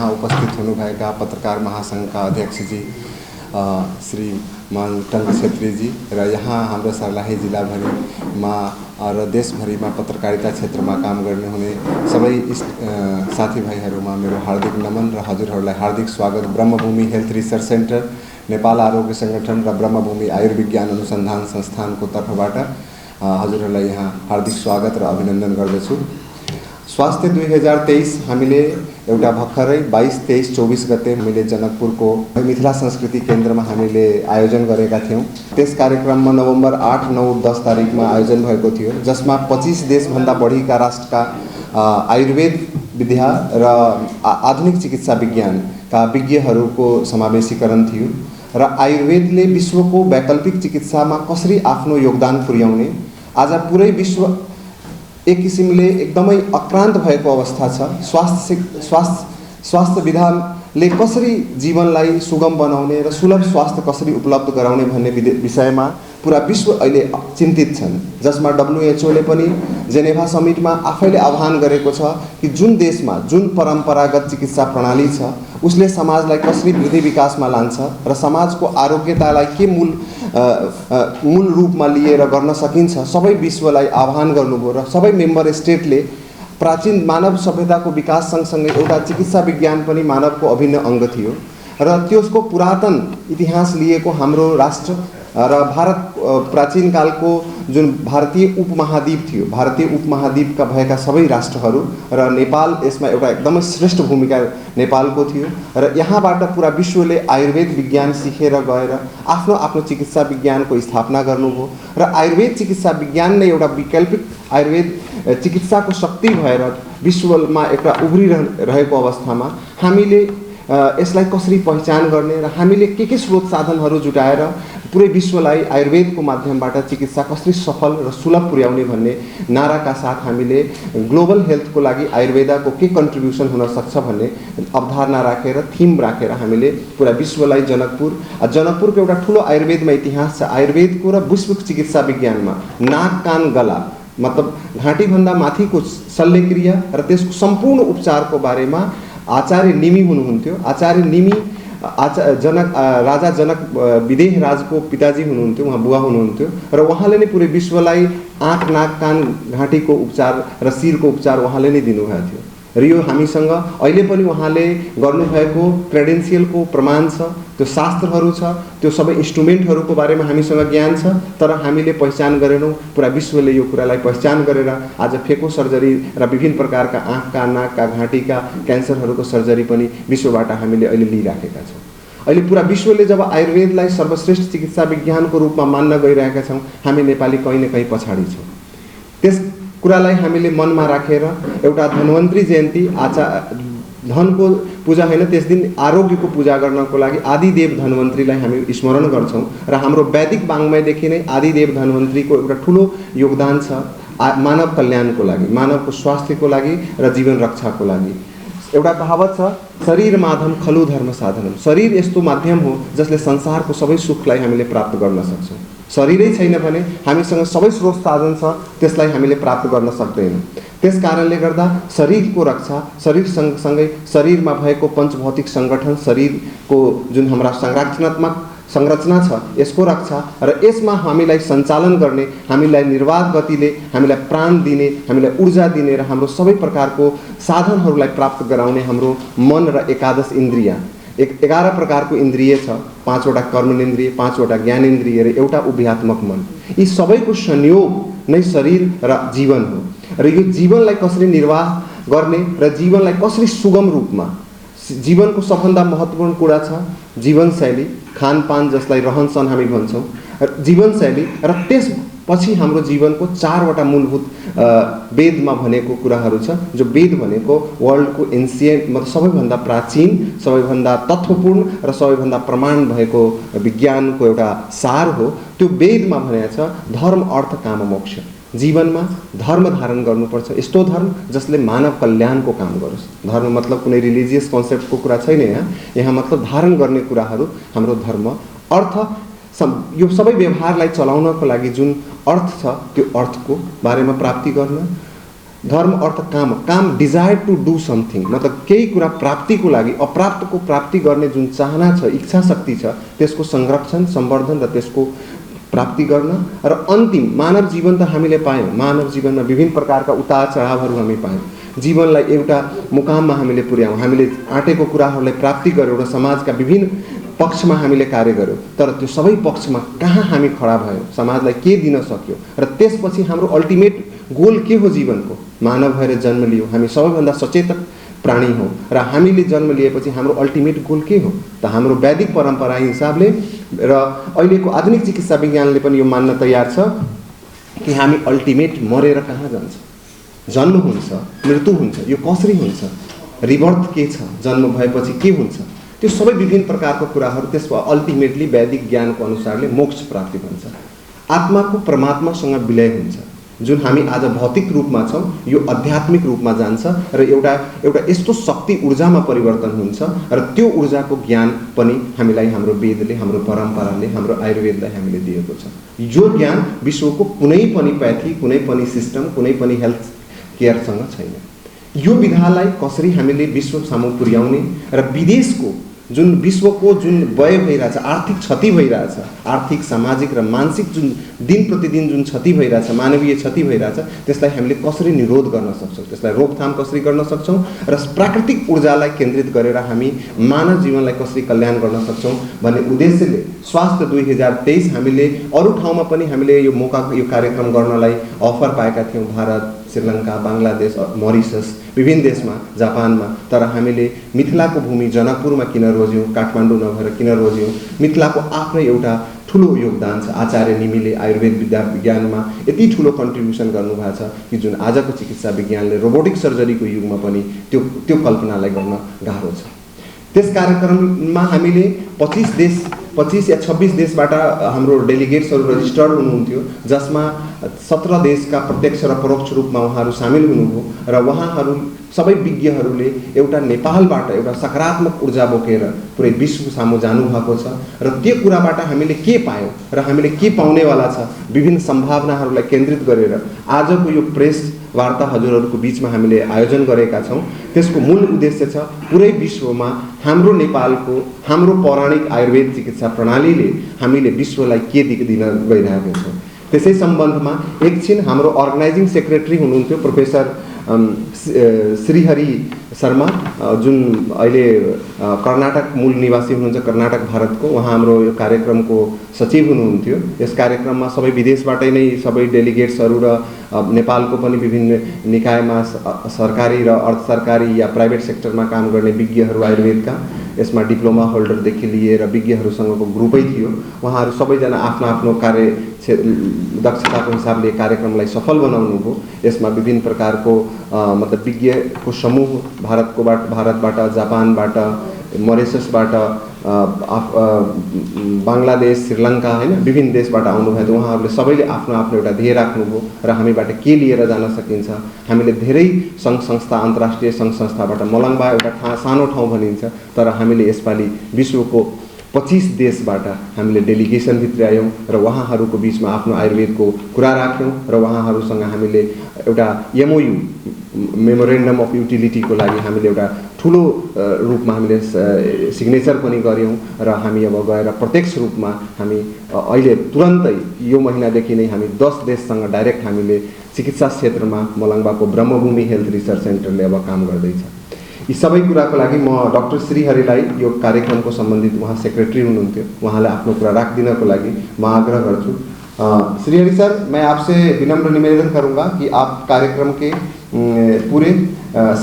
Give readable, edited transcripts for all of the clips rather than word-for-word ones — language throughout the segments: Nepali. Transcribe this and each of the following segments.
यहाँ उपस्थित हुनुभएका पत्रकार महासङ्घका अध्यक्ष जी श्रीमान टङ्क छेत्रीजी र यहाँ हाम्रो सर्लाही जिल्लाभरिमा र देशभरिमा पत्रकारिता क्षेत्रमा काम गर्ने हुने सबै साथीभाइहरूमा मेरो हार्दिक नमन र हजुरहरूलाई हार्दिक स्वागत। ब्रह्मभूमि हेल्थ रिसर्च सेन्टर, नेपाल आरोग्य संगठन र ब्रह्मभूमि आयुर्विज्ञान अनुसन्धान संस्थानको तर्फबाट हजुरहरूलाई यहाँ हार्दिक स्वागत र अभिनन्दन गर्दछु। स्वास्थ्य 2023 हामीले एउटा भर्खरै 22, 23, 24 गते हामीले जनकपुरको मिथिला संस्कृति केन्द्रमा हामीले आयोजन गरेका थियौँ। त्यस कार्यक्रममा नोभेम्बर 8, 9, 10 तारिकमा आयोजन भएको थियो, जसमा 25 देशभन्दा बढीका राष्ट्रका आयुर्वेद विद्या र आधुनिक चिकित्सा विज्ञानका विज्ञहरूको समावेशीकरण थियो र आयुर्वेदले विश्वको वैकल्पिक चिकित्सामा कसरी आफ्नो योगदान पुर्याउने, आज पुरै विश्व एक किसिमले एकदमै अक्रान्त भएको अवस्था छ। स्वास्थ्य विधानले कसरी जीवनलाई सुगम बनाउने र सुलभ स्वास्थ्य कसरी उपलब्ध गराउने भन्ने विषयमा पुरा विश्व अहिले चिन्तित छन्, जसमा WHOले पनि जेनेभा समिटमा आफैले आह्वान गरेको छ कि जुन देशमा जुन परम्परागत चिकित्सा प्रणाली छ उसले समाजलाई कसरी वृद्धि विकासमा लान्छ र समाजको आरोग्यतालाई के मूल रूपमा लिएर गर्न सकिन्छ, सबै विश्वलाई आह्वान गर्नुभयो र सबै मेम्बर स्टेटले प्राचीन मानव सभ्यताको विकास सँगसँगै एउटा चिकित्सा विज्ञान पनि मानवको अभिन्न अङ्ग थियो र त्यसको पुरातन इतिहास लिएको हाम्रो राष्ट्र र भारत प्राचीन कालको जुन भारतीय उपमहाद्वीप थियो, भारतीय उपमहाद्वीपका भएका सबै राष्ट्रहरू र नेपाल यसमा एउटा एकदमै श्रेष्ठ भूमिका नेपालको थियो र यहाँबाट पुरा विश्वले आयुर्वेद विज्ञान सिकेर गएर आफ्नो आफ्नो चिकित्सा विज्ञानको स्थापना गर्नुभयो र आयुर्वेद चिकित्सा विज्ञान नै एउटा वैकल्पिक आयुर्वेद चिकित्साको शक्ति भएर विश्वमा एउटा उभरिरहेको अवस्थामा हामीले यसलाई कसरी पहिचान गर्ने र हामीले के स्रोत साधनहरू जुटाएर पुरै विश्वलाई आयुर्वेदको माध्यमबाट चिकित्सा कसरी सफल र सुलभ पुर्याउने भन्ने नाराका साथ हामीले ग्लोबल हेल्थको लागि आयुर्वेदको के कन्ट्रिब्युसन हुन सक्छ भन्ने अवधारणा राखेर थीम राखेर हामीले पुरा विश्वलाई जनकपुरको एउटा ठुलो आयुर्वेदमा इतिहास छ। आयुर्वेदको र विश्व चिकित्सा विज्ञानमा नाक कान गला मतलब घाँटीभन्दा माथिको शल्यक्रिया र त्यसको सम्पूर्ण उपचारको बारेमा आचार्य निमि हुनुहुन्थ्यो। आचार्य निमि राजा जनक विदेह राजको पिताजी हुनुहुन्थ्यो, उहाँ बुवा हुनुहुन्थ्यो र उहाँले नै पुरै विश्वलाई आँख नाक कान घाँटीको उपचार र शिरको उपचार उहाँले नै दिनुभएको थियो र यो हामीसँग अहिले पनि उहाँले गर्नुभएको क्रेडेन्सियलको प्रमाण छ, त्यो शास्त्रहरू छ, त्यो सबै इन्स्ट्रुमेन्टहरूको बारेमा हामीसँग ज्ञान छ, तर हामीले पहिचान गरेनौँ। पुरा विश्वले यो कुरालाई पहिचान गरेर आज फेको सर्जरी र विभिन्न प्रकारका आँखका नाकका घाँटीका क्यान्सरहरूको सर्जरी पनि विश्वबाट हामीले अहिले लिइराखेका छौँ। अहिले पुरा विश्वले जब आयुर्वेदलाई सर्वश्रेष्ठ चिकित्सा विज्ञानको रूपमा मान्न गइरहेका छौँ, हामी नेपाली कहीँ न कहीँ पछाडि छौँ। त्यस कुरालाई हामीले मनमा राखेर एउटा धन्वन्तरी जयन्ती धनको पूजा होइन, त्यस दिन आरोग्यको पूजा गर्नको लागि आदिदेव धन्वन्तरीलाई हामी स्मरण गर्छौँ र हाम्रो वैदिक वाङ्मयदेखि नै आदिदेव धन्वन्तरीको एउटा ठुलो योगदान छ मानव कल्याणको लागि, मानवको स्वास्थ्यको लागि र जीवन रक्षाको लागि। एउटा कहावत छ, शरीर माध्यम खलु धर्म साधनम। शरीर यस्तो माध्यम हो जसले संसारको सबै सुखलाई हामीले प्राप्त गर्न सक्छौँ। शरीरै छैन भने हामीसँग सबै स्रोत साधन छ, त्यसलाई हामीले प्राप्त गर्न सक्दैनौँ। त्यस कारणले गर्दा शरीरको रक्षा, शरीर सँगसँगै शरीरमा भएको पञ्चभौतिक सङ्गठन, शरीरको जुन हाम्रा संरचनात्मक संरचना छ यसको रक्षा र यसमा हामीलाई सञ्चालन गर्ने, हामीलाई निर्वाध गतिले हामीलाई प्राण दिने, हामीलाई ऊर्जा दिने र हाम्रो सबै प्रकारको साधनहरूलाई प्राप्त गराउने हाम्रो मन र एकादश इन्द्रिय, 11 प्रकारको इन्द्रिय छ, 5वटा कर्मेन्द्रिय, 5वटा ज्ञानेन्द्रिय र एउटा उभयात्मक मन। यी सबैको संयोग नै शरीर र जीवन हो र यो जीवनलाई कसरी निर्वाह गर्ने र जीवनलाई कसरी सुगम रूपमा, जीवनको सबभन्दा महत्त्वपूर्ण कुरा छ जीवनशैली, खानपान जसलाई रहनसहन हामी भन्छौँ, जीवनशैली र त्यसपछि हाम्रो जीवनको 4वटा मूलभूत वेदमा भनेको कुराहरू छ, जो वेद भनेको वर्ल्डको एन्सियन्ट मतलब सबैभन्दा प्राचीन, सबैभन्दा तत्त्वपूर्ण र सबैभन्दा प्रमाण भएको विज्ञानको एउटा सार हो। त्यो वेदमा भनेको छ धर्म अर्थ काम मोक्ष। जीवनमा धर्म धारण गर्नुपर्छ, यस्तो धर्म जसले मानव कल्याणको काम गरोस्। धर्म मतलब कुनै रिलिजियस कन्सेप्टको कुरा छैन, यहाँ मतलब धारण गर्ने कुराहरू हाम्रो धर्म। अर्थ यो सबै व्यवहारलाई चलाउनको लागि जुन अर्थ छ त्यो अर्थको बारेमा प्राप्ति गर्न धर्म अर्थ काम, काम डिजायर टु डू समथिङ, मतलब केही कुरा प्राप्तिको लागि अप्राप्तको प्राप्ति गर्ने जुन चाहना छ, इच्छा शक्ति छ, त्यसको संरक्षण, सम्वर्धन र त्यसको प्राप्ति गर्न। र अन्तिम मानव जीवन त हामीले पायौँ, मानव जीवनमा विभिन्न प्रकारका उतार चढावहरू हामी पायौँ, जीवनलाई एउटा मुकाममा हामीले पुर्यायौँ, हामीले आँटेको कुराहरूलाई प्राप्ति गऱ्यौँ र समाजका विभिन्न पक्षमा हामीले कार्य गऱ्यौँ। तर त्यो सबै पक्षमा कहाँ हामी खडा भयौँ, समाजलाई के दिन सक्यो र त्यसपछि हाम्रो अल्टिमेट गोल के हो जीवनको? मानव भएर जन्म लियो, हामी सबैभन्दा सचेतक प्राणी हौँ र हामीले जन्म लिएपछि हाम्रो अल्टिमेट गोल के हो त? हाम्रो वैदिक परम्परा हिसाबले र अहिलेको आधुनिक चिकित्सा विज्ञानले पनि यो मान्न तयार छ कि हामी अल्टिमेट मरेर कहाँ जान्छ? जन्म हुन्छ, मृत्यु हुन्छ, यो कसरी हुन्छ? रिबर्थ के छ? जन्म भएपछि के हुन्छ? त्यो सबै विभिन्न प्रकारको कुराहरू त्यसको अल्टिमेटली वैदिक ज्ञानको अनुसारले मोक्ष प्राप्ति भन्छ। आत्माको परमात्मासँग विलय हुन्छ। जुन हामी आज भौतिक रूपमा छौँ यो आध्यात्मिक रूपमा जान्छ र एउटा यस्तो शक्ति ऊर्जामा परिवर्तन हुन्छ र त्यो ऊर्जाको ज्ञान पनि हामीलाई हाम्रो वेदले, हाम्रो परम्पराले, हाम्रो आयुर्वेदलाई हामीले दिएको छ। यो ज्ञान विश्वको कुनै पनि पैथी, कुनै पनि सिस्टम, कुनै पनि हेल्थ केयरसँग छैन। यो विधालाई कसरी हामीले विश्व सामु पुर्याउने र विदेशको जुन विश्वको जुन व्यय भइरहेछ, आर्थिक क्षति भइरहेछ, आर्थिक, सामाजिक र मानसिक जुन दिन प्रतिदिन जुन क्षति भइरहेछ, मानवीय क्षति भइरहेछ, त्यसलाई हामीले कसरी निरोध गर्न सक्छौँ, त्यसलाई रोकथाम कसरी गर्न सक्छौँ र प्राकृतिक ऊर्जालाई केन्द्रित गरेर हामी मानव जीवनलाई कसरी कल्याण गर्न सक्छौँ भन्ने उद्देश्यले स्वास्थ्य 2023 हामीले अरू ठाउँमा पनि हामीले यो मौका, यो कार्यक्रम गर्नलाई अफर पाएका थियौँ। भारत, श्रीलङ्का, बङ्गलादेश, मरिसस, विभिन्न देशमा, जापानमा। तर हामीले मिथिलाको भूमि जनकपुरमा किन रोज्यौँ, काठमाडौँ नभएर किन रोज्यौँ? मिथिलाको आफ्नै एउटा ठुलो योगदान छ। आचार्य निमीले आयुर्वेद विज्ञानमा यति ठुलो कन्ट्रिब्युसन गर्नुभएको छ कि जुन आजको चिकित्सा विज्ञानले रोबोटिक सर्जरीको युगमा पनि त्यो कल्पनालाई गर्न गाह्रो छ। त्यस कार्यक्रममा हामीले 25 या 26 देशबाट हाम्रो डेलिगेट्सहरू रजिस्टर्ड हुनुहुन्थ्यो, जसमा 17 देशका प्रत्यक्ष र परोक्ष रूपमा उहाँहरू सामेल हुनुभयो र उहाँहरू सबै विज्ञहरूले एउटा नेपालबाट एउटा सकारात्मक ऊर्जा बोकेर पुरै विश्व सामु जानुभएको छ र त्यो कुराबाट हामीले के पायौँ र हामीले के पाउनेवाला छ, विभिन्न सम्भावनाहरूलाई केन्द्रित गरेर आजको यो प्रेस वार्ता हजुरहरूको बिचमा हामीले आयोजन गरेका छौँ। त्यसको मूल उद्देश्य छ पुरै विश्वमा हाम्रो नेपालको, हाम्रो पौराणिक आयुर्वेद चिकित्सा प्रणालीले हामीले विश्वलाई के दिन गइरहेको छौँ। त्यसै सम्बन्धमा एकछिन हाम्रो अर्गनाइजिङ सेक्रेटरी हुनुहुन्थ्यो प्रोफेसर श्रीहरि शर्मा, जुन अहिले कर्नाटक मूल निवासी हुनुहुन्छ, कर्नाटक भारतको। उहाँ हाम्रो यो कार्यक्रमको सचिव हुनुहुन्थ्यो। यस कार्यक्रममा सबै विदेशबाटै नै सबै डेलिगेट्सहरू र नेपालको पनि विभिन्न निकायमा सरकारी र अर्ध सरकारी या प्राइभेट सेक्टरमा काम गर्ने विज्ञहरू आयुर्वेदका, यसमा डिप्लोमा होल्डरदेखि लिएर विज्ञहरूसँगको ग्रुपै थियो। उहाँहरू सबैजना आफ्नो आफ्नो कार्य दक्षताको हिसाबले कार्यक्रमलाई सफल बनाउनु भयो। यसमा विभिन्न प्रकारको मतलब विज्ञको समूह भारतबाट, जापानबाट, मरिससबाट, बङ्गलादेश, श्रीलङ्का, हैन, विभिन्न देशबाट आउनुभयो। उहाँहरूले सबैले आफ्नो आफ्नो एउटा ध्येय राख्नुभयो र हामीबाट के लिएर जान सकिन्छ। हामीले धेरै सङ्घ संस्था, अन्तर्राष्ट्रिय सङ्घ संस्थाबाट, मलङ्बा एउटा सानो ठाउँ भनिन्छ, तर हामीले यसपालि विश्वको 25 देशबाट हामीले डेलिगेसन भित्रायौँ र उहाँहरूको बिचमा आफ्नो आयुर्वेदको कुरा राख्यौँ र उहाँहरूसँग हामीले एउटा MOU, मेमोरेन्डम अफ युटिलिटीको लागि हामीले एउटा ठुलो रूपमा हामीले सिग्नेचर पनि गऱ्यौँ र हामी अब गएर प्रत्यक्ष रूपमा हामी अहिले तुरन्तै यो महिनादेखि नै हामी 10 देशसँग डाइरेक्ट हामीले चिकित्सा क्षेत्रमा मलङ्बाको ब्रह्मभूमि हेल्थ रिसर्च सेन्टरले अब काम गर्दैछ। यी सबै कुराको लागि म डाक्टर श्रीहरिलाई यो कार्यक्रमको सम्बन्धित, उहाँ सेक्रेटरी हुनुहुन्थ्यो, उहाँलाई आफ्नो कुरा राखिदिनको लागि म आग्रह गर्छु। श्रीहरि सर, मैं आपसे विनम्र निवेदन करूंगा कि आप कार्यक्रम के पूरे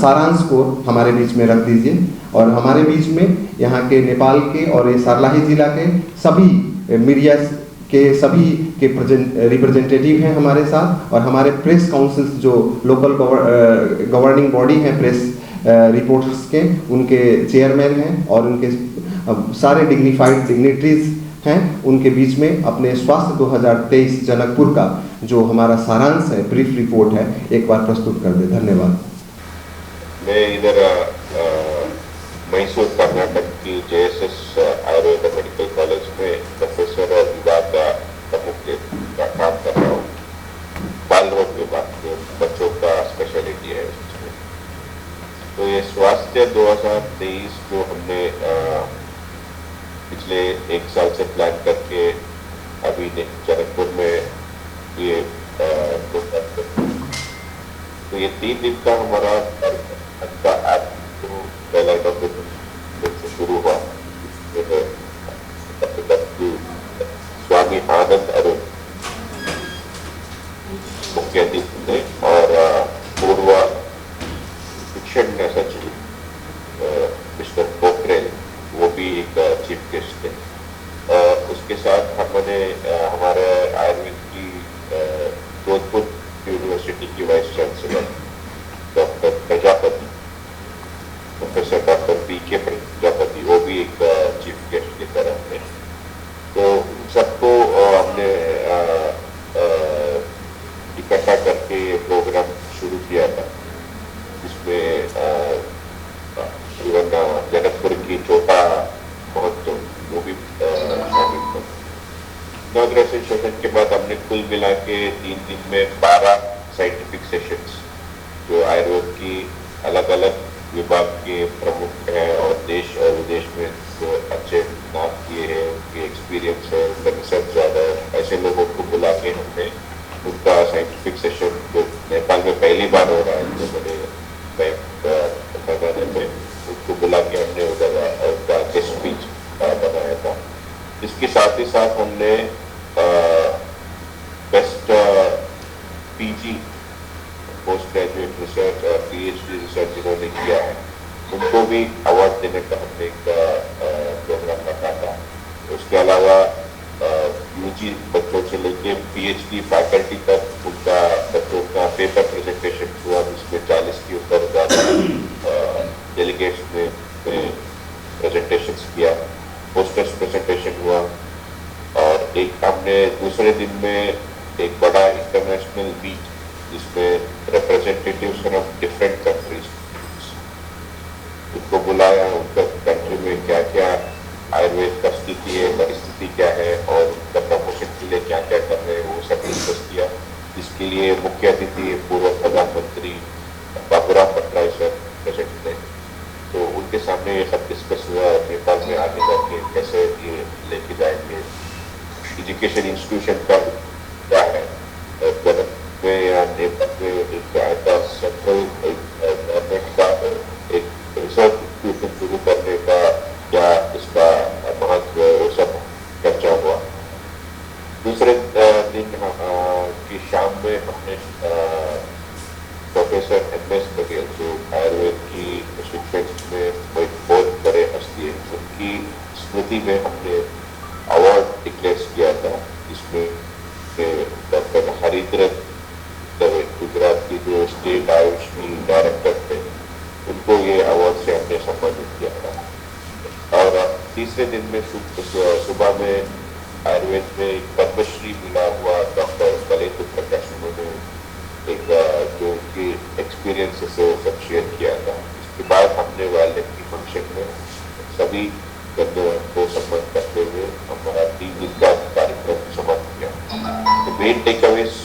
सारांश को हमारे बीच में रख दीजिए और हमारे बीच में यहाँ के नेपाल के और ये सर्लाही जिला के सभी मीडिया के सभी के रिप्रेजेंटेटिव हैं हमारे साथ, और हमारे प्रेस काउंसिल्स जो लोकल गवर्निंग बॉडी हैं प्रेस रिपोर्टर्स के, उनके चेयरमैन हैं और उनके सारे डिग्निटरीज हैं, उनके बीच में अपने स्वास्थ्य 2023 जनकपुर का जो हमारा सारांश है, ब्रीफ रिपोर्ट है, एक बार प्रस्तुत कर दे। धन्यवाद। मैं इधर मैसूर कर्नाटक की JSS आयुर्वेद मेडिकल कॉलेज में प्रोफेसर विभाग का काम कर रहा हूँ। बाल रोग विभाग के बच्चों का स्पेशलिस्ट हमने पिछले 1 साल से प्लान करके अभी जनकपुर में ये तो ये 3 दिन का हमारा ऐप पहला से शुरू हुआ। स्वामी आनंद अरुण मुख्य अतिथि थे और पूर्व शिक्षण सचिव मिस्टर पोखरेल वो भी एक चीफ गेस्ट थे। उसके साथ हमने हमारे आयुर्वेद की जोधपुर यूनिवर्सिटी की vice chancellor doctor Prajapati, professor doctor P K. Prajapati, वो भी एक चीफ गेस्ट की तरह थे। तो सबको हमने इकट्ठा करके ये प्रोग्राम शुरू किया था, जिसमें जनकपुर की छोटा महोत्सव वो भी शामिल था। इनॉग्रेशन सेशन के बाद हमने कुल मिला के 3 दिन में 12 साइंटिफिक सेशंस जो आयुर्वेद की अलग अलग विभाग के प्रमुख हैं और देश और विदेश में जो अच्छे नाम किए हैं, उनके एक्सपीरियंस है, उनका रिसर्च ज़्यादा है, ऐसे लोगों को बुला के हमने उनका साइंटिफिक सेशन जो नेपाल में पहली बार हो रहा है, जो बड़े मैदान में उनको बुला के हमने उनका गेस्ट स्पीच बनाया था। इसके साथ ही साथ हमने best PG post graduate research और पीएचडी रिसर्च जिन्होंने किया है उनको भी अवार्ड देने का हमने एक प्रोग्राम रखा था। उसके अलावा यूजी बच्चों से लेके पीएचडी फैकल्टी तक उनका बच्चों का पेपर प्रेजेंटेशन हुआ, जिसमें 40 के ऊपर ज़्यादा डेलीगेट्स ने प्रेजेंटेशन किया, पोस्टर्स प्रेजेंटेशन हुआ। और एक हमने दूसरे दिन में एक बड़ा इंटरनेशनल मीट जिसमें रिप्रेजेंटेटिव्स फ्रॉम डिफरेंट कंट्रीज उनको बुलाया, उनका कंट्री में क्या क्या आयुर्वेद का स्थिति है, परिस्थिति क्या है और उनका प्रमोशन के लिए क्या क्या कर रहे हैं, वो सब डिस्कस किया। जिसके लिए मुख्य अतिथि पूर्व प्रधानमंत्री बाबूराम भट्टराय सर प्रेजेंट थे। तो उनके सामने ये सब डिस्कस हुआ, नेपाल में आगे जाके कैसे ये लेके जाएंगे, एजुकेशन इंस्टीट्यूशन का क्या है, या नेपाल में एक ऐसा सेंट्रल गवर्नमेंट का एक रिसर्च इंस्टीट्यूशन शुरू करने का क्या इसका महत्व है, वो सब चर्चा हुआ। दूसरे दिन की शाम में हमने प्रोफेसर एम.एस. बघेल जो आयुर्वेद की शिक्षण में बहुत बड़े हस्ती है, उनकी स्मृति में हमने अवार्ड डिक्लेयर किया था, जिसमें डॉक्टर हरिद्रथ दवे गुजरात की जो स्टेट आयुष की डायरेक्टर थे उनको ये अवार्ड से हमने सम्मानित किया था। और तीसरे दिन में सुबह में आयुर्वेद में एक पद्मश्री मिला हुआ डॉक्टर कलेंदु प्रकाश, उन्होंने एक जो उनकी एक्सपीरियंस से वो सब शेयर किया था। इसके बाद हमने वायरलेस की फंक्शन में सभी गणमान्यों को सम्मान करते हुए हमारा 3 दिन का कार्यक्रम समाप्त किया। The main takeaways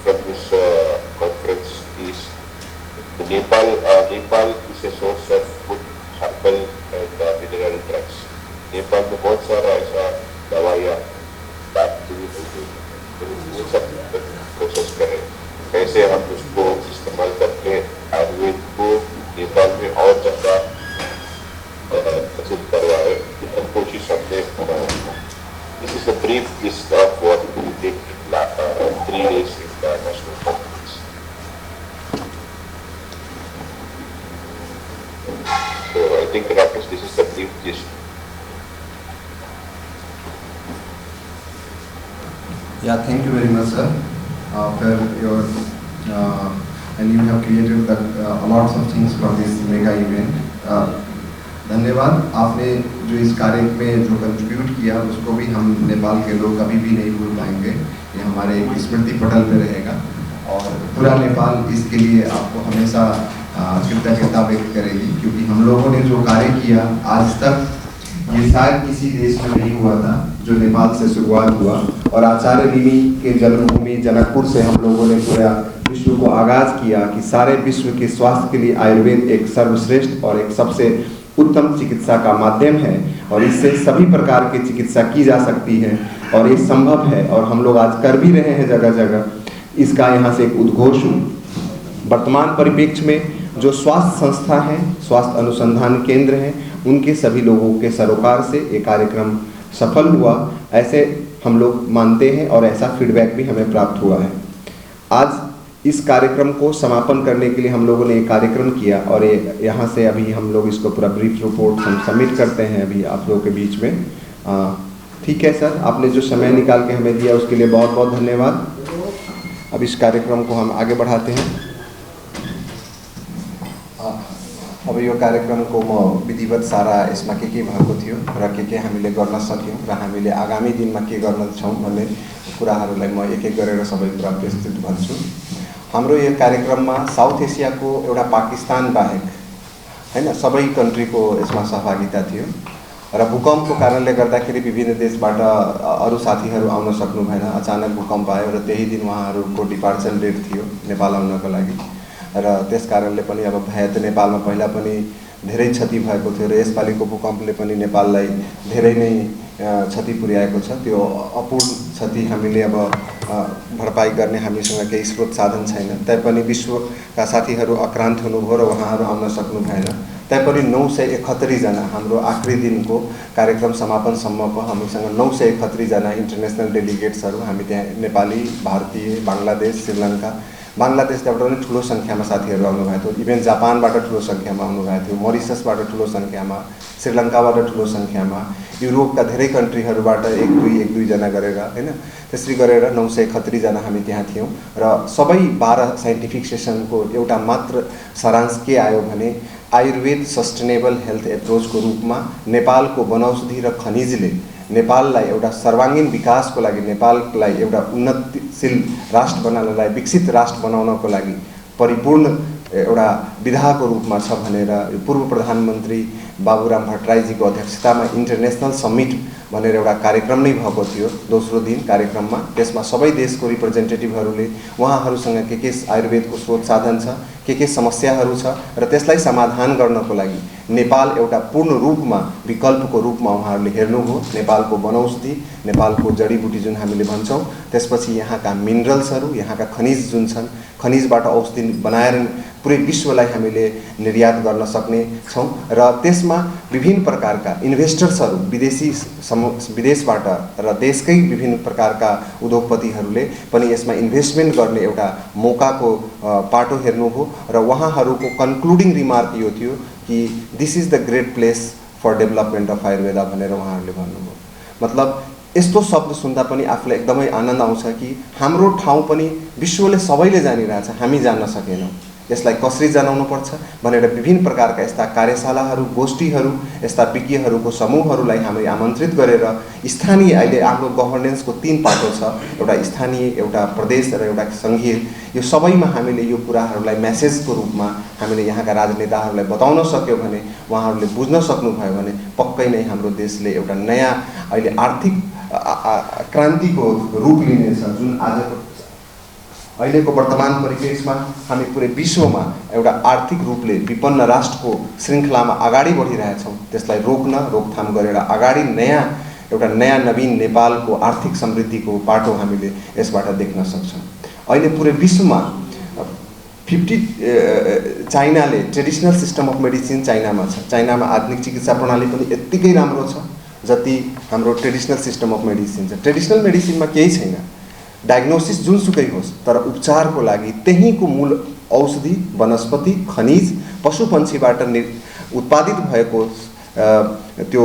from this conference is Nepal is a source of good herbal and mineral drugs. Nepal में बहुत सारा ऐसा दवाइयाँ प्राप्त हुई है, तो वो सब कोशिश करें कैसे हम उसको इस्तेमाल करके आयुर्वेद को नेपाल में और ज़्यादा प्रसिद्ध करवाए, कोशिश हमने This is a brief list of what we did 3 days in the national conference. So I think Rakesh, this is the brief list. Yeah, thank you very much, sir, for your and you have created a lots of things for this mega event. धन्यवाद। आपने जो इस कार्य में जो कंट्रीब्यूट किया उसको भी हम नेपाल के लोग कभी भी नहीं भूल पाएंगे, ये हमारे एक स्मृति पटल पे रहेगा और पूरा नेपाल इसके लिए आपको हमेशा कृतज्ञता व्यक्त करेगी, क्योंकि हम लोगों ने जो कार्य किया आज तक ये शायद किसी देश में नहीं हुआ था जो नेपाल से शुरुआत हुआ। और आचार्य निमि के जन्मभूमि जनकपुर से हम लोगों ने पूरा विश्व को आगाज़ किया कि सारे विश्व के स्वास्थ्य के लिए आयुर्वेद एक सर्वश्रेष्ठ और एक सबसे उत्तम चिकित्सा का माध्यम है और इससे सभी प्रकार की चिकित्सा की जा सकती है और ये संभव है और हम लोग आज कर भी रहे हैं जगह जगह। इसका यहाँ से एक उद्घोष हूँ। वर्तमान परिप्रेक्ष्य में जो स्वास्थ्य संस्था है, स्वास्थ्य अनुसंधान केंद्र हैं, उनके सभी लोगों के सरोकार से ये कार्यक्रम सफल हुआ, ऐसे हम लोग मानते हैं और ऐसा फीडबैक भी हमें प्राप्त हुआ है। आज इस कार्यक्रम को समापन करने के लिए हम लोगों ने एक कार्यक्रम किया और ये यहाँ से अभी हम लोग इसको पूरा ब्रीफ रिपोर्ट हम सबमिट करते हैं अभी आप लोगों के बीच में। ठीक है सर, आपने जो समय निकाल के हमें दिया उसके लिए बहुत बहुत धन्यवाद। अब इस कार्यक्रम को हम आगे बढ़ाते हैं। अब यो कार्यक्रमको म विधिवत सारा यसमा के भएको थियो र के हामीले गर्न सक्यौँ र हामीले आगामी दिनमा के गर्न छौँ भन्ने कुराहरूलाई म एक एक गरेर सबै कुरा प्रस्तुत गर्छु। हाम्रो यो कार्यक्रममा साउथ एसियाको एउटा पाकिस्तान बाहेक हैन सबै कन्ट्रीको यसमा सहभागिता थियो र भूकम्पको कारणले गर्दाखेरि विभिन्न देशबाट अरू साथीहरू आउन सक्नु भएन। अचानक भूकम्प आयो र त्यही दिन उहाँहरूको डिपार्चर डेट थियो नेपाल आउनको लागि र त्यस कारणले पनि अब भए त नेपालमा पहिला पनि धेरै क्षति भएको थियो र यसपालिको भूकम्पले पनि नेपाललाई धेरै नै क्षति पुर्याएको छ। त्यो अपूर्ण क्षति हामीले अब भरपाई गर्ने हामीसँग केही स्रोत साधन छैन। तैपनि विश्वका साथीहरू आक्रान्त हुनुभयो र उहाँहरू आउन सक्नु भएन। तैपनि 971 जना हाम्रो आखिरी दिनको कार्यक्रम समापनसम्मको हामीसँग 971 जना इन्टरनेसनल डेलिगेट्सहरू हामी त्यहाँ नेपाली, भारतीय, बांग्लादेश, श्रीलङ्का, बांग्लादेशबाट पनि ठुलो सङ्ख्यामा साथीहरू आउनुभएको थियो। इभेन जापानबाट ठुलो सङ्ख्यामा आउनुभएको थियो, मरिससबाट ठुलो सङ्ख्यामा, श्रीलङ्काबाट ठुलो सङ्ख्यामा, युरोपका धेरै कन्ट्रीहरूबाट एक दुई जना गरेर हैन त्यसरी गरेर 971 जना हामी त्यहाँ थियौँ र सबै 12 साइन्टिफिक सेसनको एउटा मात्र सारांश के आयो भने आयुर्वेद सस्टेनेबल हेल्थ एप्रोचको रूपमा नेपालको वनौषधि र खनिजले नेपाललाई एउटा सर्वाङ्गीन विकासको लागि, नेपाललाई एउटा उन्नतिशील राष्ट्र बनाउनलाई, विकसित राष्ट्र बनाउनको लागि परिपूर्ण एउटा विधाको रूपमा छ भनेर पूर्व प्रधानमन्त्री बाबुराम भट्टराईजीको अध्यक्षतामा इन्टरनेसनल समिट भनेर एउटा कार्यक्रम नै भएको थियो। दोस्रो दिन कार्यक्रममा त्यसमा सबै देशको रिप्रेजेन्टेटिभहरूले उहाँहरूसँग के आयुर्वेदको स्रोत साधन छ, के समस्याहरू छ र त्यसलाई समाधान गर्नको लागि नेपाल एउटा पूर्ण रूपमा विकल्पको रूपमा उहाँहरूले हेर्नुभयो। नेपालको वनौषधि, नेपालको जडीबुटी जुन हामीले भन्छौँ, त्यसपछि यहाँका मिनरल्सहरू, यहाँका खनिज जुन छन्, खनिजबाट औषधि बनाएर पुरै विश्वलाई हामीले निर्यात गर्न सक्ने छौँ र त्यसमा विभिन्न प्रकारका इन्भेस्टर्सहरू विदेशबाट र देशकै विभिन्न प्रकारका उद्योगपतिहरूले पनि यसमा इन्भेस्टमेन्ट गर्ने एउटा मौकाको पाटो हेर्नुभयो र उहाँहरूको कन्क्लुडिङ रिमार्क यो थियो कि this is the great place for development of Ayurveda भनेर उहाँहरूले भन्नुभयो। मतलब यस्तो शब्द सुन्दा पनि आफूलाई एकदमै आनन्द आउँछ कि हाम्रो ठाउँ पनि विश्वले सबैले जानिरहेछ, हामी जान्न सकेनौँ। यसलाई कसरी जनाउनुपर्छ भनेर विभिन्न प्रकारका यस्ता कार्यशालाहरू, गोष्ठीहरू, यस्ता विज्ञहरूको समूहहरूलाई हामी आमन्त्रित गरेर स्थानीय, अहिले हाम्रो गभर्नेन्सको 3 पाटो छ, एउटा स्थानीय, एउटा प्रदेश र एउटा सङ्घीय, यो सबैमा हामीले यो कुराहरूलाई मेसेजको रूपमा हामीले यहाँका राजनेताहरूलाई बताउन सक्यौँ भने, उहाँहरूले बुझ्न सक्नुभयो भने पक्कै नै हाम्रो देशले एउटा नयाँ अहिले आर्थिक क्रान्तिको रूप लिनेछ। जुन आजको अहिलेको वर्तमान परिप्रेक्ष्यमा हामी पुरै विश्वमा एउटा आर्थिक रूपले विपन्न राष्ट्रको श्रृङ्खलामा अगाडि बढिरहेछौँ, त्यसलाई रोक्न, रोकथाम गरेर अगाडि एउटा नयाँ नवीन नेपालको आर्थिक समृद्धिको पाटो हामीले यसबाट देख्न सक्छौँ। अहिले पुरै विश्वमा 50 चाइनाले ट्रेडिसनल सिस्टम अफ मेडिसिन चाइनामा छ। चाइनामा आधुनिक चिकित्सा प्रणाली पनि यत्तिकै राम्रो छ जति हाम्रो ट्रेडिसनल सिस्टम अफ मेडिसिन छ। ट्रेडिसनल मेडिसिनमा केही छैन, डायग्नोसिस जुनसुकै होस्, तर उपचारको लागि त्यहीँको मूल औषधि, वनस्पति, खनिज, पशुपन्छीबाट उत्पादित भएको त्यो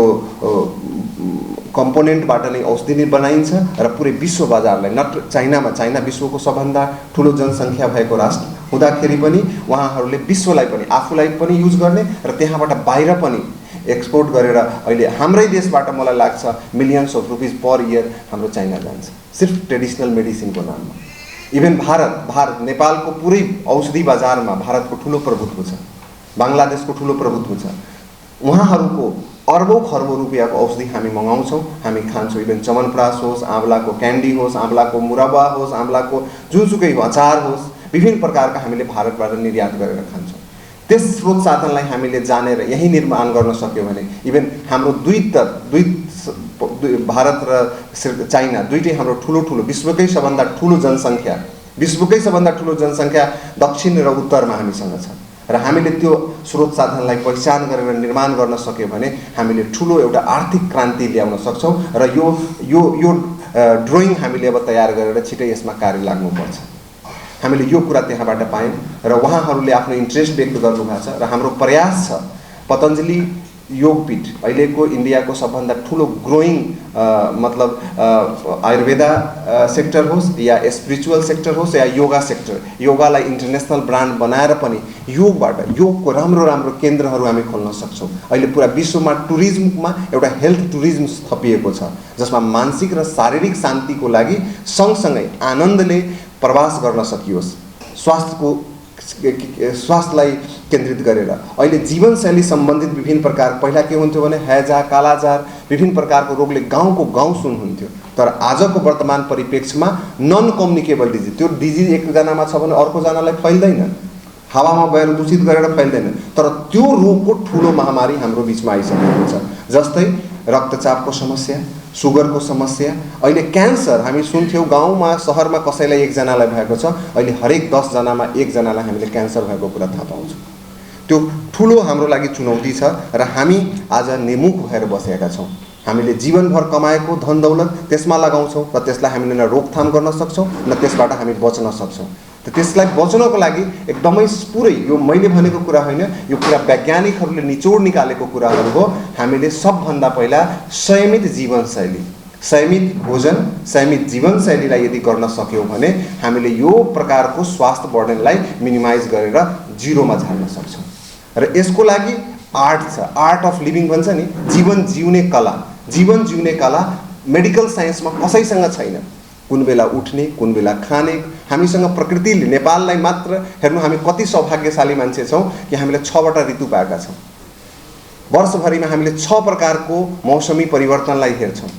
कम्पोनेन्टबाट नै औषधि नै बनाइन्छ र पुरै विश्व बजारलाई, चाइना विश्वको सबभन्दा ठुलो जनसङ्ख्या भएको राष्ट्र हुँदाखेरि पनि उहाँहरूले विश्वलाई पनि, आफूलाई पनि युज गर्ने र त्यहाँबाट बाहिर पनि एक्सपोर्ट गरेर अहिले हाम्रै देशबाट मलाई लाग्छ millions of rupees per year हाम्रो चाइना जान्छ सिर्फ ट्रेडिसनल मेडिसिनको नाममा। इभन भारत नेपालको पुरै औषधि बजारमा भारतको ठुलो प्रभुत्व छ, बांग्लादेशको ठुलो प्रभुत्व छ। उहाँहरूको अर्बौं खर्बौं रुपियाँको औषधि हामी मगाउँछौँ, हामी खान्छौँ। इभन चमनप्रास होस्, आँवलाको क्यान्डी होस्, आँवलाको मुरब्बा होस्, आँवलाको जुनसुकै अचार होस्, विभिन्न प्रकारका हामीले भारतबाट निर्यात गरेर खान्छौँ। त्यस स्रोत साधनलाई हामीले जानेर यही निर्माण गर्न सक्यो भने इभन हाम्रो भारत र चाइना दुईटै हाम्रो ठुलो विश्वकै सबभन्दा ठुलो जनसङ्ख्या दक्षिण र उत्तरमा हामीसँग छ र हामीले त्यो स्रोत साधनलाई पहिचान गरेर निर्माण गर्न सक्यो भने हामीले ठुलो एउटा आर्थिक क्रान्ति ल्याउन सक्छौँ र यो ड्रइङ हामीले अब तयार गरेर छिटै यसमा कार्य लाग्नुपर्छ। हामीले यो कुरा त्यहाँबाट पायौँ र उहाँहरूले आफ्नो इन्ट्रेस्ट व्यक्त गर्नुभएको छ र हाम्रो प्रयास छ पतञ्जलि योगपीठ अहिलेको इन्डियाको सबभन्दा ठुलो ग्रोइङ मतलब आयुर्वेदा सेक्टर होस् या स्पिरिचुअल सेक्टर होस् या योगा सेक्टर, योगालाई इन्टरनेसनल ब्रान्ड बनाएर पनि योगको राम्रो केन्द्रहरू हामी खोल्न सक्छौँ। अहिले पुरा विश्वमा टुरिज्ममा एउटा हेल्थ टुरिज्म थपिएको छ जसमा मानसिक र शारीरिक शान्तिको लागि सँगसँगै आनन्दले प्रवास गर्न सकियोस्। स्वास्थ्यलाई केन्द्रित गरेर अहिले जीवनशैली सम्बन्धित विभिन्न प्रकार, पहिला के हुन्थ्यो भने हैजा, कालाजार, विभिन्न प्रकारको रोगले गाउँको गाउँ सुन्नुहुन्थ्यो, तर आजको वर्तमान परिप्रेक्ष्यमा नन कम्युनिकेबल डिजिज, त्यो डिजिज एकजनामा छ भने अर्कोजनालाई फैल्दैन, हावामा गएर दूषित गरेर फैल्दैन, तर त्यो रोगको ठुलो महामारी हाम्रो बिचमा आइसकेको छ। जस्तै रक्तचापको समस्या, सुगरको समस्या, अहिले क्यान्सर हामी सुन्थ्यौँ गाउँमा सहरमा कसैलाई एकजनालाई भएको छ, अहिले हरेक 10 जनामा एकजनालाई हामीले क्यान्सर भएको कुरा थाहा पाउँछौँ। त्यो ठुलो हाम्रो लागि चुनौती छ र हामी आज निमुख भएर बसेका छौँ। हामीले जीवनभर कमाएको धन दौलत त्यसमा लगाउँछौँ र त्यसलाई हामीले न रोकथाम गर्न सक्छौँ न त्यसबाट हामी बच्न सक्छौँ। त त्यसलाई बच्नको लागि एकदमै पुरै यो मैले भनेको कुरा होइन, यो कुरा वैज्ञानिकहरूले निचोड निकालेको कुराहरू हो। हामीले सबभन्दा पहिला संयमित जीवनशैली, संयमित भोजन, संयमित जीवनशैलीलाई यदि गर्न सक्यौँ भने हामीले यो प्रकारको स्वास्थ्य बर्डनलाई मिनिमाइज गरेर जिरोमा झार्न सक्छौँ। र यसको लागि आर्ट छ, आर्ट अफ लिभिङ भन्छ नि, जीवन जिउने कला मेडिकल साइन्समा कसैसँग छैन। कुन बेला उठ्ने, कुन बेला खाने, हामीसँग प्रकृतिले, नेपाललाई मात्र हेर्नु हामी कति सौभाग्यशाली मान्छे छौँ कि हामीले 6वटा ऋतु पाएका छौँ। वर्षभरिमा हामीले 6 प्रकारको मौसमी परिवर्तनलाई हेर्छौँ।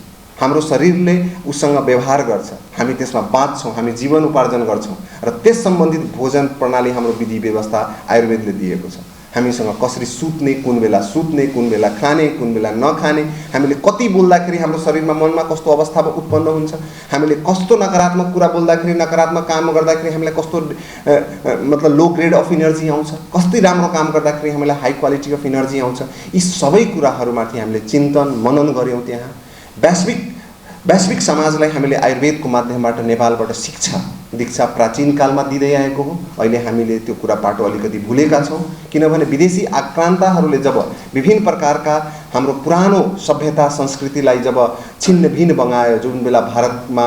हाम्रो शरीरले उसँग व्यवहार गर्छ, हामी त्यसमा बाँच्छौँ, हामी जीवन उपार्जन गर्छौँ र त्यस सम्बन्धित भोजन प्रणाली हाम्रो विधि व्यवस्था आयुर्वेदले दिएको छ। हामीसँग कसरी सुत्ने, कुन बेला खाने, कुन बेला नखाने, हामीले कति बोल्दाखेरि हाम्रो शरीरमा मनमा कस्तो अवस्था उत्पन्न हुन्छ, हामीले कस्तो नकारात्मक कुरा बोल्दाखेरि, नकारात्मक काम गर्दाखेरि हामीलाई कस्तो मतलब लो ग्रेड अफ इनर्जी आउँछ, कति राम्रो काम गर्दाखेरि हामीलाई हाई क्वालिटी अफ इनर्जी आउँछ। यी सबै कुराहरूमाथि हामीले चिन्तन मनन गऱ्यौँ। त्यहाँ वैश्विक समाजलाई हामीले आयुर्वेदको माध्यमबाट नेपालबाट शिक्षा दीक्षा प्राचीन कालमा दिँदै आएको हो। अहिले हामीले त्यो कुरा पाटो अलिकति भुलेका छौँ, किनभने विदेशी आक्रान्ताहरूले जब विभिन्न प्रकारका हाम्रो पुरानो सभ्यता संस्कृतिलाई जब छिन्न भिन्न बगायो, जुन बेला भारतमा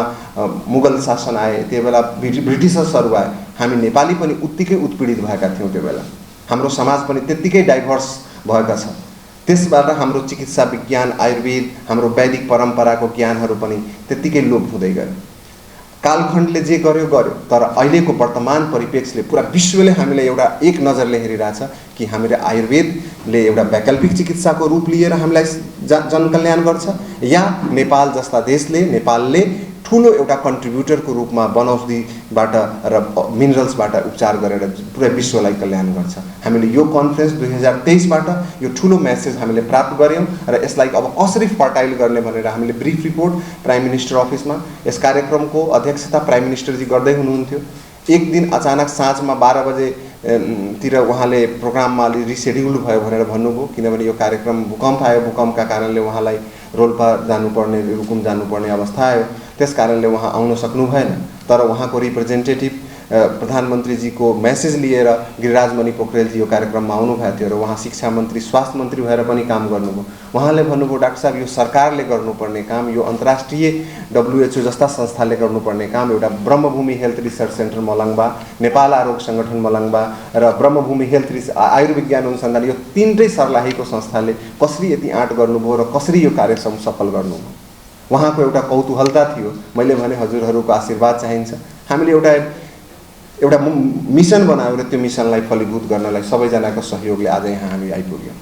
मुगल शासन आए, त्यो बेला ब्रिटिसर्सहरू आए, हामी नेपाली पनि उत्तिकै उत्पीडित भएका थियौँ। त्यो बेला हाम्रो समाज पनि त्यत्तिकै डाइभर्स भएका छ। त्यसबाट हाम्रो चिकित्सा विज्ञान, आयुर्वेद, हाम्रो वैदिक परम्पराको ज्ञानहरू पनि त्यत्तिकै लोप हुँदै गयो। कालखण्डले जे गर्यो, तर अहिलेको वर्तमान परिप्रेक्ष्यले पुरा विश्वले हामीलाई एउटा एक नजरले हेरिरहेछ कि हामीले आयुर्वेदले एउटा वैकल्पिक चिकित्साको रूप लिएर हामीलाई जनकल्याण गर्छ, या नेपाल जस्ता देशले, नेपालले ठुलो एउटा कन्ट्रिब्युटरको रूपमा वनौषधिबाट र मिनरल्सबाट उपचार गरेर पुरै विश्वलाई कल्याण गर्छ। हामीले यो कन्फरेन्स 2023बाट यो ठुलो मेसेज हामीले प्राप्त गऱ्यौँ र यसलाई अब कसरी फर्टाइल गर्ने भनेर हामीले ब्रिफ रिपोर्ट प्राइम मिनिस्टर अफिसमा, यस कार्यक्रमको अध्यक्षता प्राइम मिनिस्टरजी गर्दै हुनुहुन्थ्यो। एक दिन अचानक साँझमा 12 बजेतिर उहाँले प्रोग्राममा अलि रिसेड्युल भयो भनेर भन्नुभयो, किनभने यो कार्यक्रम भूकम्प आयो, भूकम्पका कारणले उहाँलाई रोल्पा जानुपर्ने, रुकुम जानुपर्ने अवस्था आयो, त्यस कारणले उहाँ आउन सक्नु भएन। तर उहाँको रिप्रेजेन्टेटिभ प्रधानमन्त्रीजीको मेसेज लिएर गिरिराजमणि पोखरेलजी यो कार्यक्रममा आउनुभएको थियो र उहाँ शिक्षा मन्त्री, स्वास्थ्य मन्त्री भएर पनि काम गर्नुभयो। उहाँले भन्नुभयो, डाक्टर साहब यो सरकारले गर्नुपर्ने काम, यो अन्तर्राष्ट्रिय WHO जस्ता संस्थाले गर्नुपर्ने काम, एउटा ब्रह्मभूमि हेल्थ रिसर्च सेन्टर मलङ्बा, नेपाल आरोग्य सङ्गठन मलङ्बा र ब्रह्मभूमि हेल्थ आयुर्विज्ञान अनुसन्धान, यो तीनटै सर्लाहीको संस्थाले कसरी यति आँट गर्नुभयो र कसरी यो कार्यक्रम सफल गर्नुभयो। उहाँको एउटा कौतूहलता थियो। मैले भने हजुरहरूको आशीर्वाद चाहिन्छ। हामीले एउटा मिसन बनायो र त्यो मिसनलाई फलीभूत गर्नलाई सबैजनाको सहयोगले आज यहाँ हामी आइपुग्यौँ।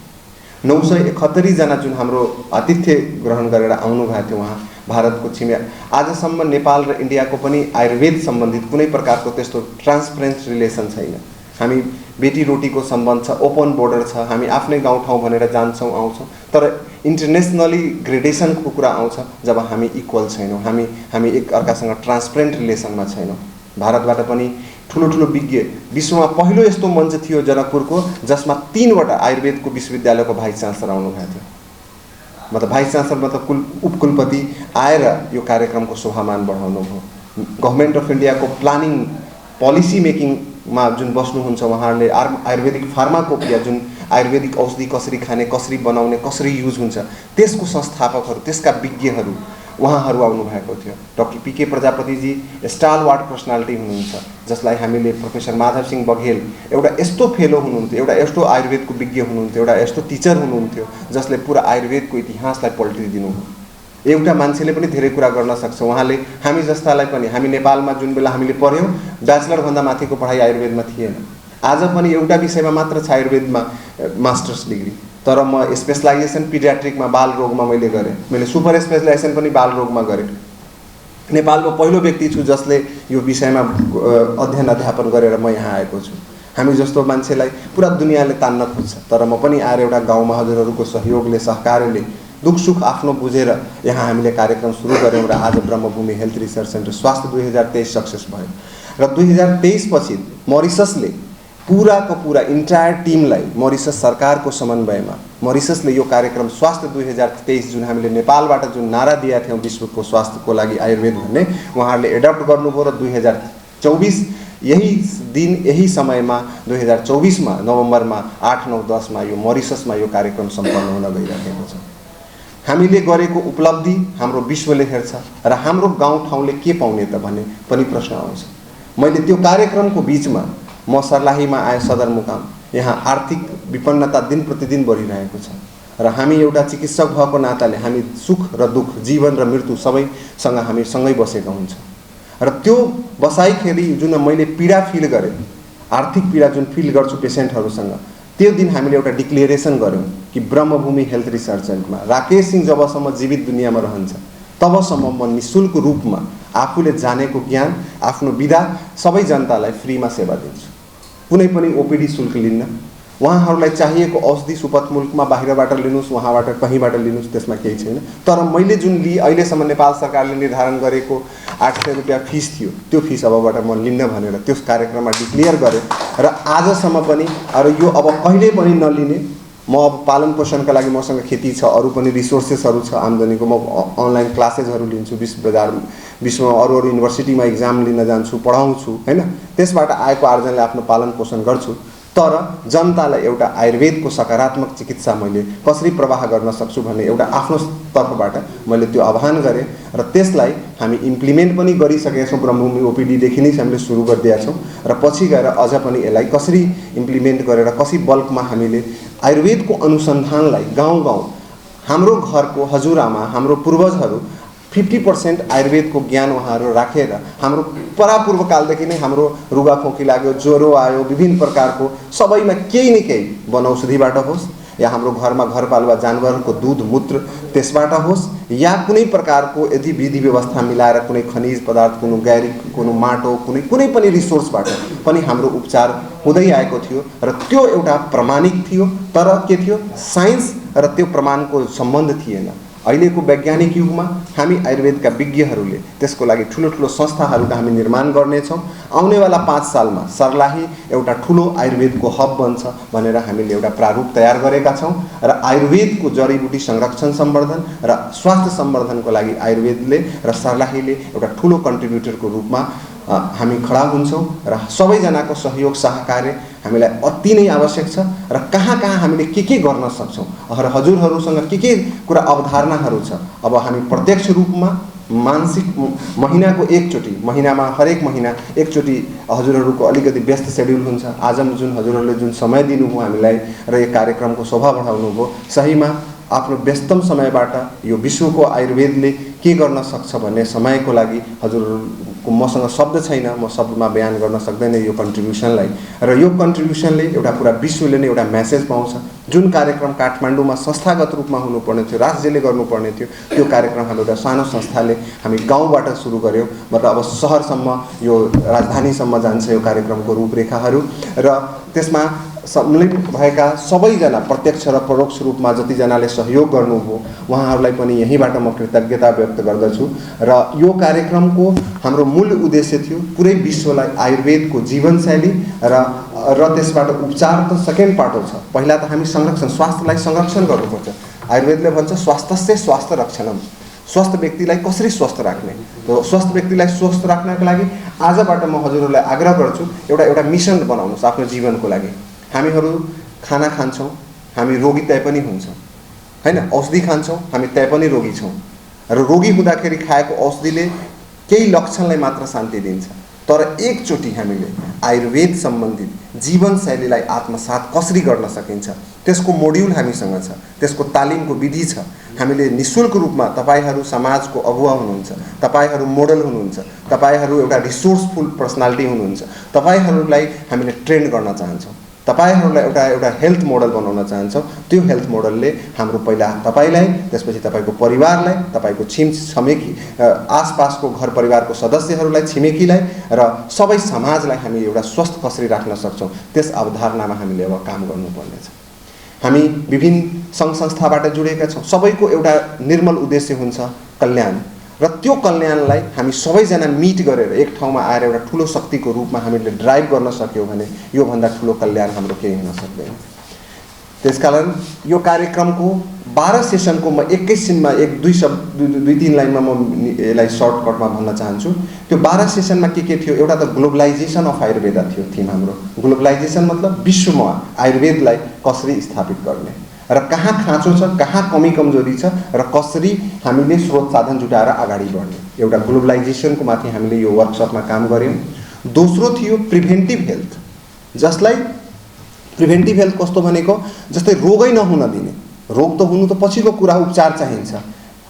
971 जना जुन हाम्रो आतिथ्य ग्रहण गरेर आउनुभएको थियो उहाँ भारतको छिमेक। आजसम्म नेपाल र इन्डियाको पनि आयुर्वेद सम्बन्धित कुनै प्रकारको त्यस्तो ट्रान्सपरेन्ट रिलेसन छैन। हामी बेटी रोटीको सम्बन्ध छ, ओपन बोर्डर छ, हामी आफ्नै गाउँठाउँ भनेर जान्छौँ आउँछौँ, तर इन्टरनेसनली ग्रेडेसनको कुरा आउँछ जब हामी इक्वल छैनौँ, हामी एक अर्कासँग ट्रान्सपेरेन्ट रिलेसनमा छैनौँ। भारतबाट पनि ठुलो ठुलो विज्ञ, विश्वमा पहिलो यस्तो मञ्च थियो जनकपुरको जसमा 3वटा आयुर्वेदको विश्वविद्यालयको भाइस चान्सलर आउनुभएको थियो। मतलब भाइस चान्सलर मतलब उपकुलपति आएर यो कार्यक्रमको शोभामान बढाउनु भयो। गभर्नमेन्ट अफ इन्डियाको प्लानिङ पोलिसी मेकिङमा जुन बस्नुहुन्छ उहाँहरूले आयुर्वेदिक फार्माकोपिया जुन आयुर्वेदिक औषधि कसरी खाने, कसरी बनाउने, कसरी युज हुन्छ, त्यसको संस्थापकहरू, त्यसका विज्ञहरू उहाँहरू आउनु भएको थियो। डाक्टर पीके प्रजापतिजी स्टालवार्ड पर्सनालिटी हुनुहुन्छ जसलाई हामीले प्रोफेसर माधव सिंह बघेल एउटा यस्तो फेलो हुनुहुन्थ्यो, एउटा यस्तो आयुर्वेदको विज्ञ हुनुहुन्थ्यो, एउटा यस्तो टिचर हुनुहुन्थ्यो जसले पुरा आयुर्वेदको इतिहासलाई पल्टिदिनु भयो। एउटा मान्छेले पनि धेरै कुरा गर्न सक्छ। उहाँले हामी जस्तालाई पनि, हामी नेपालमा जुन बेला हामीले पढ्यौँ ब्याचलरभन्दा माथिको पढाइ आयुर्वेदमा थिएन। आज पनि एउटा विषयमा मात्र छ आयुर्वेदमा मास्टर्स डिग्री, तर म स्पेसलाइजेसन पिडियाट्रिकमा बाल रोगमा मैले गरेँ, मैले सुपर स्पेसलाइजेसन पनि बाल रोगमा गरेँ। नेपालको पहिलो व्यक्ति छु जसले यो विषयमा अध्ययन अध्यापन गरेर म यहाँ आएको छु। हामी जस्तो मान्छेलाई पुरा दुनियाँले तान्न खोज्छ, तर म पनि आएर एउटा गाउँमा हजुरहरूको सहयोगले, सहकार्यले, दुख सुख आफ्नो बुझेर यहाँ हामीले कार्यक्रम सुरु गऱ्यौँ र आज ब्रह्मभूमि हेल्थ रिसर्च सेन्टर स्वास्थ्य 2023 सक्सेस भयो। र 2023 पछि मरिससले पुराको पुरा इन्टायर टिमलाई मरिसस सरकारको समन्वयमा मरिससले यो कार्यक्रम स्वास्थ्य 2023 जुन हामीले नेपालबाट जुन नारा दिएका थियौँ विश्वको स्वास्थ्यको लागि आयुर्वेद भन्ने, उहाँहरूले एडप्ट गर्नुभयो र 2024 यही दिन यही समयमा 2024मा नोभेम्बरमा 8, 9, 10मा यो मरिससमा यो कार्यक्रम सम्पन्न हुन गइरहेको छ। हामीले गरेको उपलब्धि हाम्रो विश्वले हेर्छ र हाम्रो गाउँठाउँले के पाउने त भन्ने पनि प्रश्न आउँछ। मैले त्यो कार्यक्रमको बिचमा म सर्लाहीमा आए सदरमुकाम, यहाँ आर्थिक विपन्नता दिन प्रतिदिन बढिरहेको छ र हामी एउटा चिकित्सक भएको नाताले हामी सुख र दुःख, जीवन र मृत्यु सबैसँग हामी सँगै बसेका हुन्छौँ। र त्यो बसाइखेरि जुन मैले पीडा फिल गरेँ, आर्थिक पीडा जुन फिल गर्छु पेसेन्टहरूसँग, त्यो दिन हामीले एउटा डिक्लेरेसन गऱ्यौँ कि ब्रह्मभूमि हेल्थ रिसर्च सेन्टरमा राकेश सिंह जबसम्म जीवित दुनियाँमा रहन्छ तबसम्म म निःशुल्क रूपमा आफूले जानेको ज्ञान, आफ्नो विधा सबै जनतालाई फ्रीमा सेवा दिन्छु। कुनै पनि ओपिडी शुल्क लिन्न। उहाँहरूलाई चाहिएको औषधि सुपथ मुल्कमा बाहिरबाट लिनुहोस्, वहाँबाट कहीँबाट लिनुहोस्, त्यसमा केही छैन। तर मैले जुन अहिलेसम्म नेपाल सरकारले निर्धारण गरेको 800 रुपियाँ फिस थियो, त्यो फिस अबबाट म लिन्न भनेर त्यो कार्यक्रममा डिक्लेयर गरेँ र आजसम्म पनि यो अब कहिले पनि नलिने। म अब पालन पोषणका लागि मसँग खेती छ, अरू पनि रिसोर्सेसहरू छ आम्दानीको, म अनलाइन क्लासेसहरू लिन्छु, विश्वमा अरू युनिभर्सिटीमा इक्जाम लिन जान्छु, पढाउँछु हैन, त्यसबाट आएको आर्जनले आफ्नो पालन पोषण गर्छु। तर जनतालाई एउटा आयुर्वेदको सकारात्मक चिकित्सा मैले कसरी प्रवाह गर्न सक्छु भन्ने एउटा आफ्नो तर्फबाट मैले त्यो आह्वान गरेँ र त्यसलाई हामी इम्प्लिमेन्ट पनि गरिसकेका छौँ। ब्रह्मभूमि ओपिडीदेखि नै हामीले सुरु गरिदिएका छौँ र पछि गएर अझ पनि यसलाई कसरी इम्प्लिमेन्ट गरेर कसरी बल्कमा हामीले आयुर्वेदको अनुसन्धानलाई गाउँ गाउँ, हाम्रो घरको हजुरआमा, हाम्रो पूर्वजहरू 50% आयुर्वेदको ज्ञान उहाँहरू राखेर हाम्रो परापूर्वकालदेखि नै हाम्रो रुगाखोकी लाग्यो, ज्वरो आयो, विभिन्न प्रकारको सबैमा केही न केही वनौषधिबाट होस् या हाम्रो घरमा घरपालुवा जानवरको दूध मूत्र त्यसबाट होस् या कुनै प्रकारको यदि विधि व्यवस्था मिलाएर कुनै खनिज पदार्थ, कुनै गैरिक, कुनै माटो, कुनै पनि रिसोर्सबाट पनि हाम्रो उपचार हुँदै आएको थियो र त्यो एउटा प्रमाणिक थियो। तर के थियो, साइन्स र त्यो प्रमाणको सम्बन्ध थिएन। अहिलेको वैज्ञानिक युगमा हामी आयुर्वेदका विज्ञहरूले त्यसको लागि ठुलो ठुलो संस्थाहरू हामी निर्माण गर्नेछौँ। आउनेवाला 5 सालमा सर्लाही एउटा ठुलो आयुर्वेदको हब बन्छ भनेर हामीले एउटा प्रारूप तयार गरेका छौँ र आयुर्वेदको जडीबुटी संरक्षण सम्वर्धन र स्वास्थ्य सम्वर्धनको लागि आयुर्वेदले र सर्लाहीले एउटा ठुलो कन्ट्रिब्युटरको रूपमा हामी खडा हुन्छौँ र सबैजनाको सहयोग सहकार्य हामीलाई अति नै आवश्यक छ र कहाँ कहाँ हामीले के गर्न सक्छौँ र हजुरहरूसँग के कुरा अवधारणाहरू छ। अब हामी प्रत्यक्ष रूपमा मानसिक महिनाको एकचोटि, महिनामा हरेक महिना एकचोटि हजुरहरूको अलिकति व्यस्त सेड्युल हुन्छ। आज जुन हजुरहरूले जुन समय दिनुभयो हामीलाई र यो कार्यक्रमको शोभा बढाउनु भयो, सहीमा आफ्नो व्यस्तम समयबाट यो विश्वको आयुर्वेदले के गर्न सक्छ भन्ने समयको लागि हजुरको मसँग शब्द छैन, म शब्दमा बयान गर्न सक्दैन यो कन्ट्रिब्युसनलाई। र यो कन्ट्रिब्युसनले एउटा पुरा विश्वले नै एउटा मेसेज पाउँछ। जुन कार्यक्रम काठमाडौँमा संस्थागत रूपमा हुनुपर्ने थियो, राज्यले गर्नुपर्ने थियो, त्यो कार्यक्रम हाम्रो एउटा सानो संस्थाले हामी गाउँबाट सुरु गर्यौँ। मतलब अब सहरसम्म यो राजधानीसम्म जान्छ यो कार्यक्रमको रूपरेखाहरू। र त्यसमा सम्मिलित भएका सबैजना प्रत्यक्ष र परोक्ष रूपमा जतिजनाले सहयोग गर्नुभयो उहाँहरूलाई पनि यहीँबाट म कृतज्ञता व्यक्त गर्दछु। र यो कार्यक्रमको हाम्रो मूल उद्देश्य थियो पुरै विश्वलाई आयुर्वेदको जीवनशैली र त्यसबाट उपचार त सेकेन्ड पार्ट हो छ। पहिला त हामी संरक्षण, स्वास्थ्यलाई संरक्षण गर्नुपर्छ। आयुर्वेदले भन्छ स्वास्थ्यस्य स्वास्थ्य रक्षणम, स्वस्थ व्यक्तिलाई कसरी स्वस्थ राख्ने। र स्वस्थ व्यक्तिलाई स्वस्थ राख्नको लागि आजबाट म हजुरहरूलाई आग्रह गर्छु एउटा मिसन बनाउनुहोस् आफ्नो जीवनको लागि। हामीहरू खाना खान्छौँ, हामी रोगी तय पनि हुन्छौँ हैन, औषधि खान्छौँ, हामी तय पनि रोगी छौँ। र रोगी हुँदाखेरि खाएको औषधिले केही लक्षणलाई मात्र शान्ति दिन्छ, तर एकचोटि हामीले आयुर्वेद सम्बन्धित जीवनशैलीलाई आत्मसात कसरी गर्न सकिन्छ त्यसको मोड्युल हामीसँग छ, त्यसको तालिमको विधि छ। हामीले निःशुल्क रूपमा, तपाईहरू समाजको अगुवा हुनुहुन्छ, तपाईहरू मोडल हुनुहुन्छ, तपाईहरू एउटा रिसोर्सफुल पर्सनालिटी हुनुहुन्छ, तपाईहरूलाई हामीले ट्रेन गर्न चाहन्छौँ, तपाईहरूलाई एउटा हेल्थ मोडल बनाउन चाहन्छौँ। त्यो हेल्थ मोडलले हाम्रो पहिला तपाईलाई, त्यसपछि तपाईँको परिवारलाई, तपाईँको छिमेकी आसपासको घर परिवारको सदस्यहरूलाई, छिमेकीलाई र सबै समाजलाई हामी एउटा स्वस्थ कसरी राख्न सक्छौँ त्यस अवधारणामा हामीले अब काम गर्नुपर्नेछ। हामी विभिन्न सङ्घ संस्थाबाट जुडेका छौँ, सबैको एउटा निर्मल उद्देश्य हुन्छ कल्याण। र त्यो कल्याणलाई हामी सबैजना मिट गरेर एक ठाउँमा आएर एउटा ठुलो शक्तिको रूपमा हामीले ड्राइभ गर्न सक्यौँ भने योभन्दा ठुलो कल्याण हाम्रो केही हुन सक्दैन। त्यसकारण यो कार्यक्रमको 12 सेसनको म एकैछिनमा दुई तीन लाइनमा म यसलाई सर्टकटमा भन्न चाहन्छु। त्यो 12 सेसनमा के थियो? एउटा त ग्लोबलाइजेसन अफ आयुर्वेदा थियो थिम हाम्रो। ग्लोबलाइजेसन मतलब विश्वमा आयुर्वेदलाई कसरी स्थापित गर्ने र कहाँ खाँचो छ, कहाँ कमी कमजोरी छ र कसरी हामीले स्रोत साधन जुटाएर अगाडि बढ्ने, एउटा ग्लोबलाइजेसनको माथि हामीले यो वर्कसपमा काम गऱ्यौँ। दोस्रो थियो प्रिभेन्टिभ हेल्थ, जसलाई प्रिभेन्टिभ हेल्थ कस्तो भनेको जस्तै रोगै नहुन दिने। रोग त हुनु त पछिको कुरा, उपचार चाहिन्छ।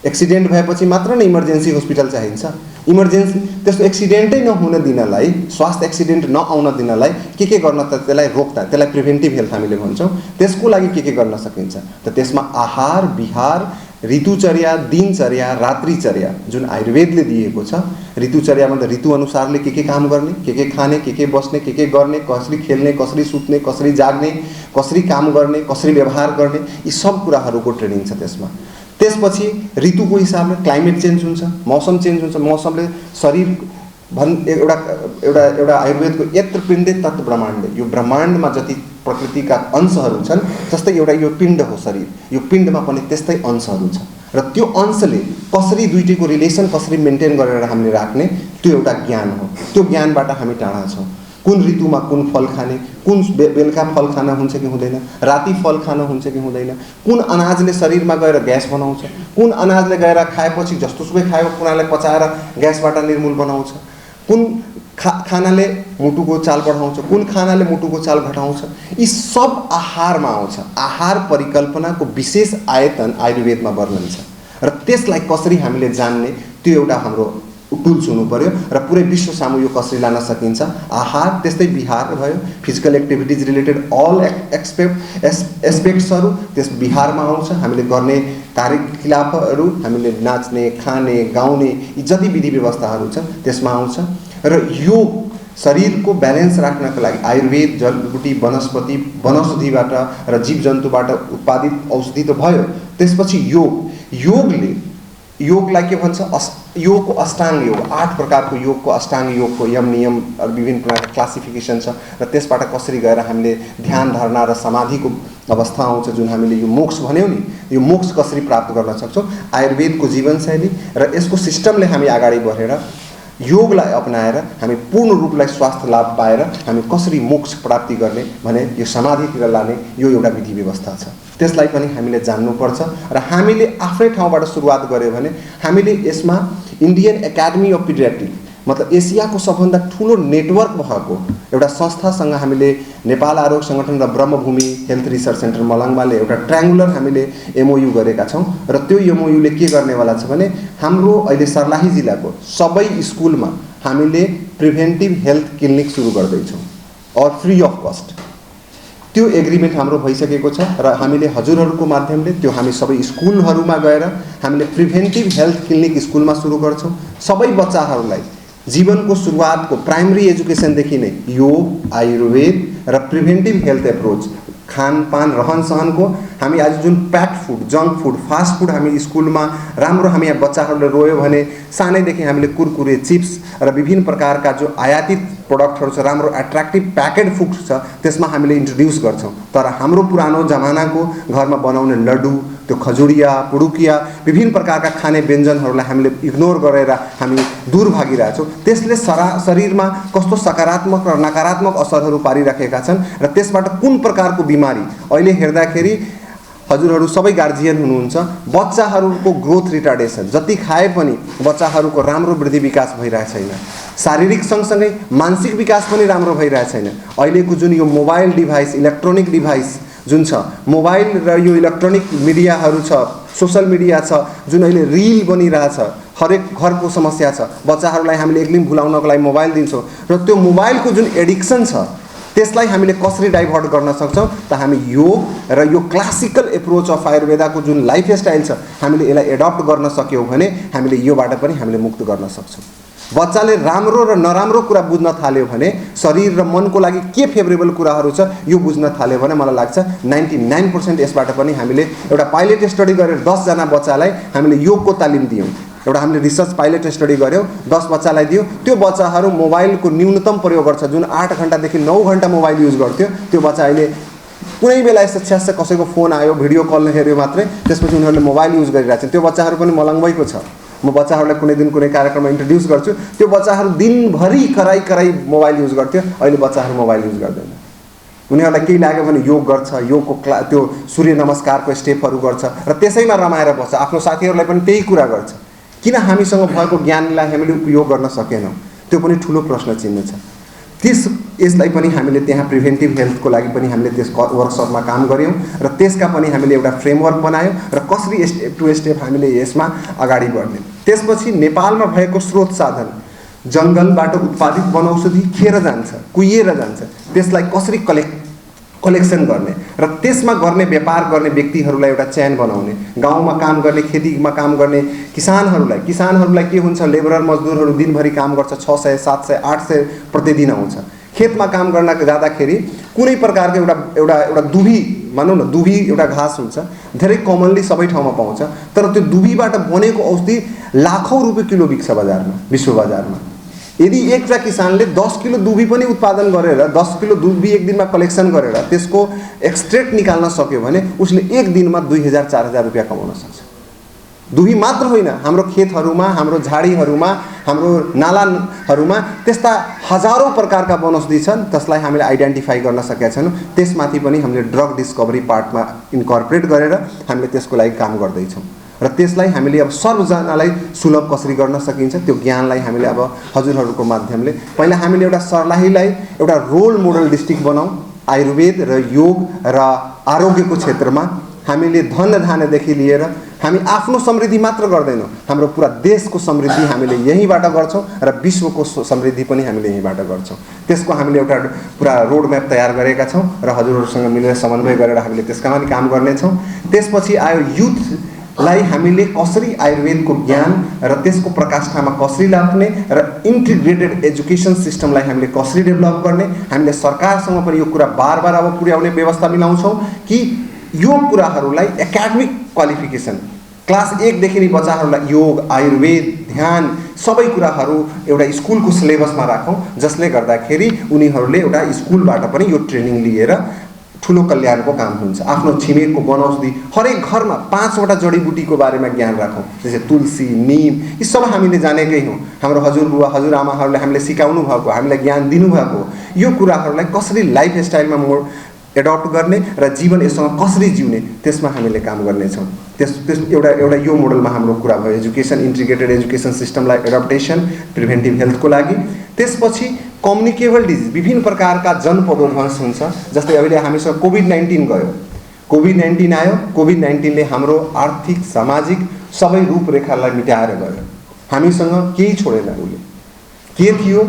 एक्सिडेन्ट भएपछि मात्र नै इमर्जेन्सी हस्पिटल चाहिन्छ। इमर्जेन्सी त्यस्तो एक्सिडेन्टै नहुन दिनलाई, स्वास्थ्य एक्सिडेन्ट नआउन दिनलाई के गर्न त त्यसलाई रोक्दा, त्यसलाई प्रिभेन्टिभ हेल्थ हामीले भन्छौँ। त्यसको लागि के गर्न सकिन्छ त त्यसमा आहार विहार, ऋतुचर्या, दिनचर्या, रात्रिचर्या जुन आयुर्वेदले दिएको छ। ऋतुचर्यामा त ऋतु अनुसारले के काम गर्ने, के खाने, के बस्ने, के गर्ने, कसरी खेल्ने, कसरी सुत्ने, कसरी जाग्ने, कसरी काम गर्ने, कसरी व्यवहार गर्ने, यी सब कुराहरूको ट्रेनिङ छ त्यसमा। त्यसपछि ऋतुको हिसाबले क्लाइमेट चेन्ज हुन्छ, मौसम चेन्ज हुन्छ। मौसमले शरीर एउटा आयुर्वेदको यत्र पिण्डे तत् ब्रह्माण्डे, यो ब्रह्माण्डमा जति प्रकृतिका अंशहरू छन् जस्तै एउटा यो पिण्ड हो शरीर, यो पिण्डमा पनि त्यस्तै अंशहरू छ। र त्यो अंशले कसरी दुईटैको रिलेसन कसरी मेन्टेन गरेर हामीले राख्ने त्यो एउटा ज्ञान हो। त्यो ज्ञानबाट हामी टाढा छौँ। कुन ऋतुमा कुन फल खाने, कुन बेलुका फल खाना हुन्छ कि हुँदैन, राति फल खाना हुन्छ कि हुँदैन, कुन अनाजले शरीरमा गएर ग्यास बनाउँछ, कुन अनाजले गएर खाएपछि जस्तोसुकै खायो कुनाले पचाएर ग्यासबाट निर्मूल बनाउँछ, कुन खानाले मुटुको चाल बढाउँछ, कुन खानाले मुटुको चाल घटाउँछ। यी सब आहारमा आउँछ। आहार परिकल्पनाको विशेष आयतन आयुर्वेदमा वर्णन छ र त्यसलाई कसरी हामीले जान्ने त्यो एउटा हाम्रो टुल्स हुनु पर्यो र पुरै विश्व सामु यो कसरी लान सकिन्छ। आहार, त्यस्तै विहार भयो, फिजिकल एक्टिभिटिज रिलेटेड अल एस्पेक्ट्सहरू त्यस विहारमा आउँछ। हामीले गर्ने कार्यकलापहरू, हामीले नाच्ने, खाने, गाउने यी जति विधि व्यवस्थाहरू छन् त्यसमा आउँछ। र योग, शरीरको ब्यालेन्स राख्नको लागि आयुर्वेद जडीबुटी वनौषधिबाट र जीवजन्तुबाट उत्पादित औषधि त भयो। त्यसपछि योगलाई के भन्छ? योगको अष्टाङ्ग योग, 8 प्रकारको योगको अष्टाङ्ग योगको यम नियम विभिन्न प्रकारको क्लासिफिकेसन छ र त्यसबाट कसरी गएर हामीले ध्यान धारणा र समाधिको अवस्था आउँछ जुन हामीले यो मोक्ष भन्यौँ नि, यो मोक्ष कसरी प्राप्त गर्न सक्छौँ। आयुर्वेदको जीवनशैली र यसको सिस्टमले हामी अगाडि बढेर योगलाई अपनाएर हामी पूर्ण रूपलाई स्वास्थ्य लाभ पाएर हामी कसरी मोक्ष प्राप्ति गर्ने भने यो समाधितिर लाने यो एउटा विधि व्यवस्था छ। त्यसलाई पनि हामीले जान्नुपर्छ र हामीले आफ्नै ठाउँबाट सुरुवात गर्यो भने हामीले यसमा इन्डियन एकाडेमी अफ पिडियाट्रिक मतलब एसियाको सबभन्दा ठुलो नेटवर्क भएको एउटा संस्थासँग हामीले नेपाल आरोग्य सङ्गठन र ब्रह्मभूमि हेल्थ रिसर्च सेन्टर मलङमाले एउटा ट्रायङ्गुलर हामीले एमओयू गरेका छौँ र त्यो एमओयूले के गर्नेवाला छ भने हाम्रो अहिले सर्लाही जिल्लाको सबै स्कुलमा हामीले प्रिभेन्टिभ हेल्थ क्लिनिक सुरु गर्दैछौँ और फ्री अफ कस्ट। त्यो एग्रिमेन्ट हाम्रो भइसकेको छ र हामीले हजुरहरूको माध्यमले त्यो हामी सबै स्कुलहरूमा गएर हामीले प्रिभेन्टिभ हेल्थ क्लिनिक स्कुलमा सुरु गर्छौँ। सबै बच्चाहरूलाई जीवनको सुरुवातको प्राइमरी एजुकेसनदेखि नै योग, आयुर्वेद र प्रिभेन्टिभ हेल्थ एप्रोच, खानपान, रहन सहनको हामी आज जुन packed food, junk food, fast food हामी स्कुलमा राम्रो हामी यहाँ बच्चाहरूले रोयो भने सानैदेखि हामीले कुरकुरे, चिप्स र विभिन्न प्रकारका जो आयातित प्रोडक्टहरू छ, राम्रो एट्र्याक्टिभ प्याकेड फुड छ, त्यसमा हामीले इन्ट्रोड्युस गर्छौँ। तर हाम्रो पुरानो जमानाको घरमा बनाउने लड्डु, त्यो खजुरिया, पुडुकिया, विभिन्न प्रकारका खाने व्यञ्जनहरूलाई हामीले इग्नोर गरेर हामी दूर भागिरहेछौँ। त्यसले शरीरमा कस्तो सकारात्मक र नकारात्मक असरहरू पारिराखेका छन् र त्यसबाट कुन प्रकारको बिमारी अहिले हेर्दाखेरि हजुरहरू सबै गार्जियन हुनुहुन्छ, बच्चाहरूको ग्रोथ रिटार्डेसन, जति खाए पनि बच्चाहरूको राम्रो वृद्धि विकास भइरहेको छैन, शारीरिक सँगसँगै मानसिक विकास पनि राम्रो भइरहेको छैन। अहिलेको जुन यो मोबाइल डिभाइस, इलेक्ट्रोनिक डिभाइस जुन छ, मोबाइल र यो इलेक्ट्रोनिक मिडियाहरू छ, सोसल मिडिया छ, जुन अहिले रिल बनिरहेछ, हरेक घरको समस्या छ। बच्चाहरूलाई हामीले एक दिन भुलाउनको लागि मोबाइल दिन्छौँ र त्यो मोबाइलको जुन एडिक्सन छ त्यसलाई हामीले कसरी डाइभर्ट गर्न सक्छौँ त हामी योग र यो क्लासिकल एप्रोच अफ आयुर्वेदाको जुन लाइफस्टाइल छ हामीले यसलाई एडप्ट गर्न सक्यौँ भने हामीले योबाट पनि हामीले मुक्त गर्न सक्छौँ। बच्चाले राम्रो र नराम्रो कुरा बुझ्न थाल्यो भने, शरीर र मनको लागि के फेभरेबल कुराहरू छ यो बुझ्न थाल्यो भने मलाई लाग्छ 99% यसबाट पनि हामीले एउटा पाइलट स्टडी गरेर 10 जना बच्चालाई हामीले योगको तालिम दियौँ। एउटा हामीले रिसर्च पाइलट स्टडी गऱ्यौँ, 10 बच्चालाई दियो। त्यो बच्चाहरू मोबाइलको न्यूनतम प्रयोग गर्छ, जुन 8 घण्टादेखि 9 घण्टा मोबाइल युज गर्थ्यो, त्यो बच्चा अहिले कुनै बेला यस्तो छ्यास कसैको फोन आयो, भिडियो कल हेऱ्यो मात्रै, त्यसपछि उनीहरूले मोबाइल युज गरिरहेछन्। त्यो बच्चाहरू पनि मलङमैको छ। म बच्चाहरूलाई कुनै दिन कुनै कार्यक्रममा इन्ट्रोड्युस गर्छु, त्यो बच्चाहरू दिनभरि कराई मोबाइल युज गर्थ्यो, अहिले बच्चाहरू मोबाइल युज गर्दैन। उनीहरूलाई केही लाग्यो भने योग गर्छ, योगको त्यो सूर्य नमस्कारको स्टेपहरू गर्छ र त्यसैमा रमाएर बस्छ। आफ्नो साथीहरूलाई पनि त्यही कुरा गर्छ। किन हामीसँग भएको ज्ञानलाई हामीले उपयोग गर्न सकेनौँ? त्यो पनि ठुलो प्रश्न चिन्ह छ। यसलाई पनि हामीले त्यहाँ प्रिभेन्टिभ हेल्थको लागि पनि हामीले त्यस वर्कसपमा काम गऱ्यौँ र त्यसका पनि हामीले एउटा फ्रेमवर्क बनायौँ र कसरी स्टेप टु स्टेप हामीले यसमा अगाडि बढ्ने। त्यसपछि नेपालमा भएको स्रोत साधन, जङ्गलबाट उत्पादित वनौषधि खेर जान्छ, कुहिएर जान्छ, त्यसलाई कसरी कलेक्सन गर्ने र त्यसमा गर्ने व्यापार गर्ने व्यक्तिहरूलाई एउटा चयन बनाउने, गाउँमा काम गर्ने, खेतीमा काम गर्ने किसानहरूलाई के हुन्छ, लेबरर मजदुरहरू दिनभरि काम गर्छ, 600, 700, 800 प्रतिदिन आउँछ। खेतमा काम गर्न जाँदाखेरि कुनै प्रकारको एउटा दुभी, भनौँ न, दुभी एउटा घाँस हुन्छ, धेरै कमनली सबै ठाउँमा पाउँछ, तर त्यो दुभीबाट बनेको औषधि लाखौँ रुपियाँ किलो बिक्छ बजारमा, विश्व बजारमा। यदि एकटा किसानले 10 किलो दुभी पनि उत्पादन गरेर 10 किलो दुभी एक दिनमा कलेक्सन गरेर त्यसको एक्सट्रेक्ट निकाल्न सक्यो भने उसले एक दिनमा 2000-4000 रुपियाँ कमाउन सक्छ। दुभी मात्र होइन, हाम्रो खेतहरूमा, हाम्रो झाडीहरूमा, हाम्रो नालाहरूमा त्यस्ता हजारौँ प्रकारका वनौषधि छन्, त्यसलाई हामीले आइडेन्टिफाई गर्न सकेका छैनौँ। त्यसमाथि पनि हामीले ड्रग डिस्कभरी पार्टमा इन्कर्पोरेट गरेर हामीले त्यसको लागि काम गर्दैछौँ र त्यसलाई हामीले अब सर्वजनालाई सुलभ कसरी गर्न सकिन्छ त्यो ज्ञानलाई हामीले अब हजुरहरूको माध्यमले पहिला हामीले एउटा सर्लाहीलाई एउटा रोल मोडल डिस्ट्रिक्ट बनाऊँ। आयुर्वेद र योग र आरोग्यको क्षेत्रमा हामीले धन धान्यदेखि लिएर हामी आफ्नो समृद्धि मात्र गर्दैनौँ, हाम्रो पुरा देशको समृद्धि हामीले यहीँबाट गर्छौँ र विश्वको समृद्धि पनि हामीले यहीँबाट गर्छौँ। त्यसको हामीले एउटा पुरा रोड म्याप तयार गरेका छौँ र हजुरहरूसँग मिलेर समन्वय गरेर हामीले त्यसका पनि काम गर्नेछौँ। त्यसपछि आयो युथलाई हामीले कसरी आयुर्वेदको ज्ञान र त्यसको प्रकाष्ठामा कसरी लाग्ने र इन्टिग्रेटेड एजुकेसन सिस्टमलाई हामीले कसरी डेभलप गर्ने, हामीले सरकारसँग पनि यो कुरा बार बार अब पुर्याउने व्यवस्था मिलाउँछौँ कि यो कुराहरूलाई एकाडेमिक क्वालिफिकेसन क्लास 1 देखि नै बच्चाहरूलाई योग, आयुर्वेद, ध्यान सबै कुराहरू एउटा स्कुलको सिलेबसमा राखौँ, जसले गर्दाखेरि उनीहरूले एउटा स्कुलबाट पनि यो ट्रेनिङ लिएर ठुलो कल्याणको काम हुन्छ। आफ्नो छिमेकको वनौषधि हरेक घरमा 5वटा जडीबुटीको बारेमा ज्ञान राखौँ, जस्तै तुलसी, नीम, यी सब हामीले जानेकै हौँ। हाम्रो हजुरबुवा हजुरआमाहरूले हामीले सिकाउनु भएको, हामीलाई ज्ञान दिनुभएको, यो कुराहरूलाई कसरी लाइफस्टाइलमा एडप्ट गर्ने र जीवन यससँग कसरी जिउने त्यसमा हामीले काम गर्नेछौँ। त्यस एउटा यो मोडलमा हाम्रो कुरा भयो एजुकेसन, इन्टिग्रेटेड एजुकेसन सिस्टमलाई एडप्टेसन प्रिभेन्टिभ हेल्थको लागि। त्यसपछि कम्युनिकेबल डिजिज विभिन्न प्रकारका जनपदोद्भवस हुन्छ, जस्तै अहिले हामीसँग कोभिड-19 गयो, कोभिड-19 आयो, कोभिड-19ले हाम्रो आर्थिक सामाजिक सबै रूपरेखालाई मिटाएर गयो। हामीसँग केही छोडेन, उसले के थियो,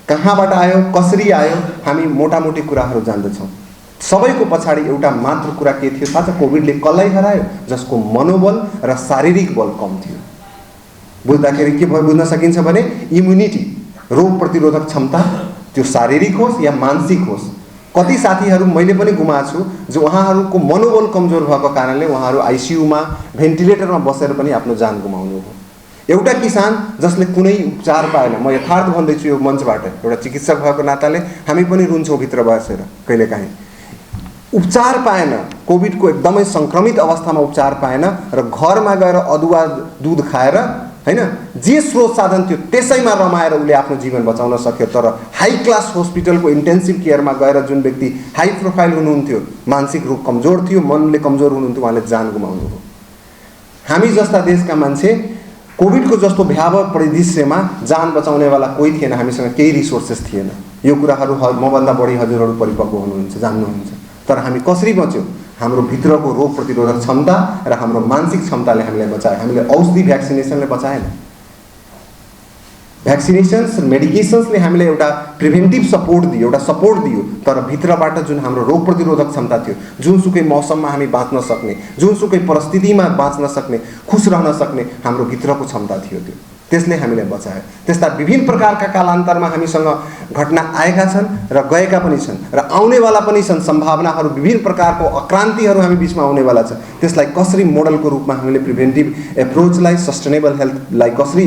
कहाँबाट आयो, कसरी आयो, हामी मोटामोटी कुराहरू जान्दछौँ। सबैको पछाडि एउटा मात्र कुरा के थियो थाहा छ? कोभिडले कसलाई हरायो? जसको मनोबल र शारीरिक बल कम थियो। बुझ्दाखेरि के भयो बुझ्न सकिन्छ भने इम्युनिटी, रोग प्रतिरोधक क्षमता, त्यो शारीरिक होस् या मानसिक होस्। कति साथीहरू मैले पनि गुमाएको छु जो उहाँहरूको मनोबल कमजोर भएको कारणले उहाँहरू आइसियुमा भेन्टिलेटरमा बसेर पनि आफ्नो जान गुमाउनु भयो। एउटा किसान जसले कुनै उपचार पाएन, म यथार्थ भन्दैछु यो मञ्चबाट, एउटा चिकित्सक भएको नाताले हामी पनि रुन्छौँ भित्र बसेर कहिलेकाहीँ, उपचार पाएन, कोभिडको एकदमै सङ्क्रमित अवस्थामा उपचार पाएन र घरमा गएर अदुवा दुध खाएर हैन जे स्रोत साधन थियो त्यसैमा रमाएर उसले आफ्नो जीवन बचाउन सक्यो। तर हाई क्लास हस्पिटलको इन्टेन्सिभ केयरमा गएर जुन व्यक्ति हाई प्रोफाइल हुनुहुन्थ्यो, मानसिक रूप कमजोर थियो, मनले कमजोर हुनुहुन्थ्यो, उहाँले जान गुमाउनु हो। हामी जस्ता देशका मान्छे कोभिडको जस्तो भयावह परिदृश्यमा जान बचाउनेवाला कोही थिएन, हामीसँग केही रिसोर्सेस थिएन। यो कुराहरू मभन्दा बढी हजुरहरू परिपक्व हुनुहुन्छ, जान्नुहुन्छ। तर हामी कसरी बच्यौँ? हाम्रो भित्रको रोग प्रतिरोधक क्षमता र हाम्रो मानसिक क्षमताले हामीलाई बचायो। हामीले औषधि भ्याक्सिनेसनले बचाएन। भ्याक्सिनेसन्स मेडिकेसन्सले हामीलाई एउटा प्रिभेन्टिभ सपोर्ट दियो, एउटा सपोर्ट दियो, तर भित्रबाट जुन हाम्रो रोग प्रतिरोधक क्षमता थियो, जुनसुकै मौसममा हामी बाँच्न सक्ने, जुनसुकै परिस्थितिमा बाँच्न सक्ने, खुस रहन सक्ने हाम्रो भित्रको क्षमता थियो, त्यसले हामीलाई बचायो। त्यस्ता विभिन्न प्रकारका कालान्तरमा हामीसँग घटना आएका छन् र गएका पनि छन् र आउनेवाला पनि छन्। सम्भावनाहरू, विभिन्न प्रकारको अक्रान्तिहरू हामी बिचमा आउनेवाला छ। त्यसलाई कसरी मोडलको रूपमा हामीले प्रिभेन्टिभ एप्रोचलाई, सस्टेनेबल हेल्थलाई कसरी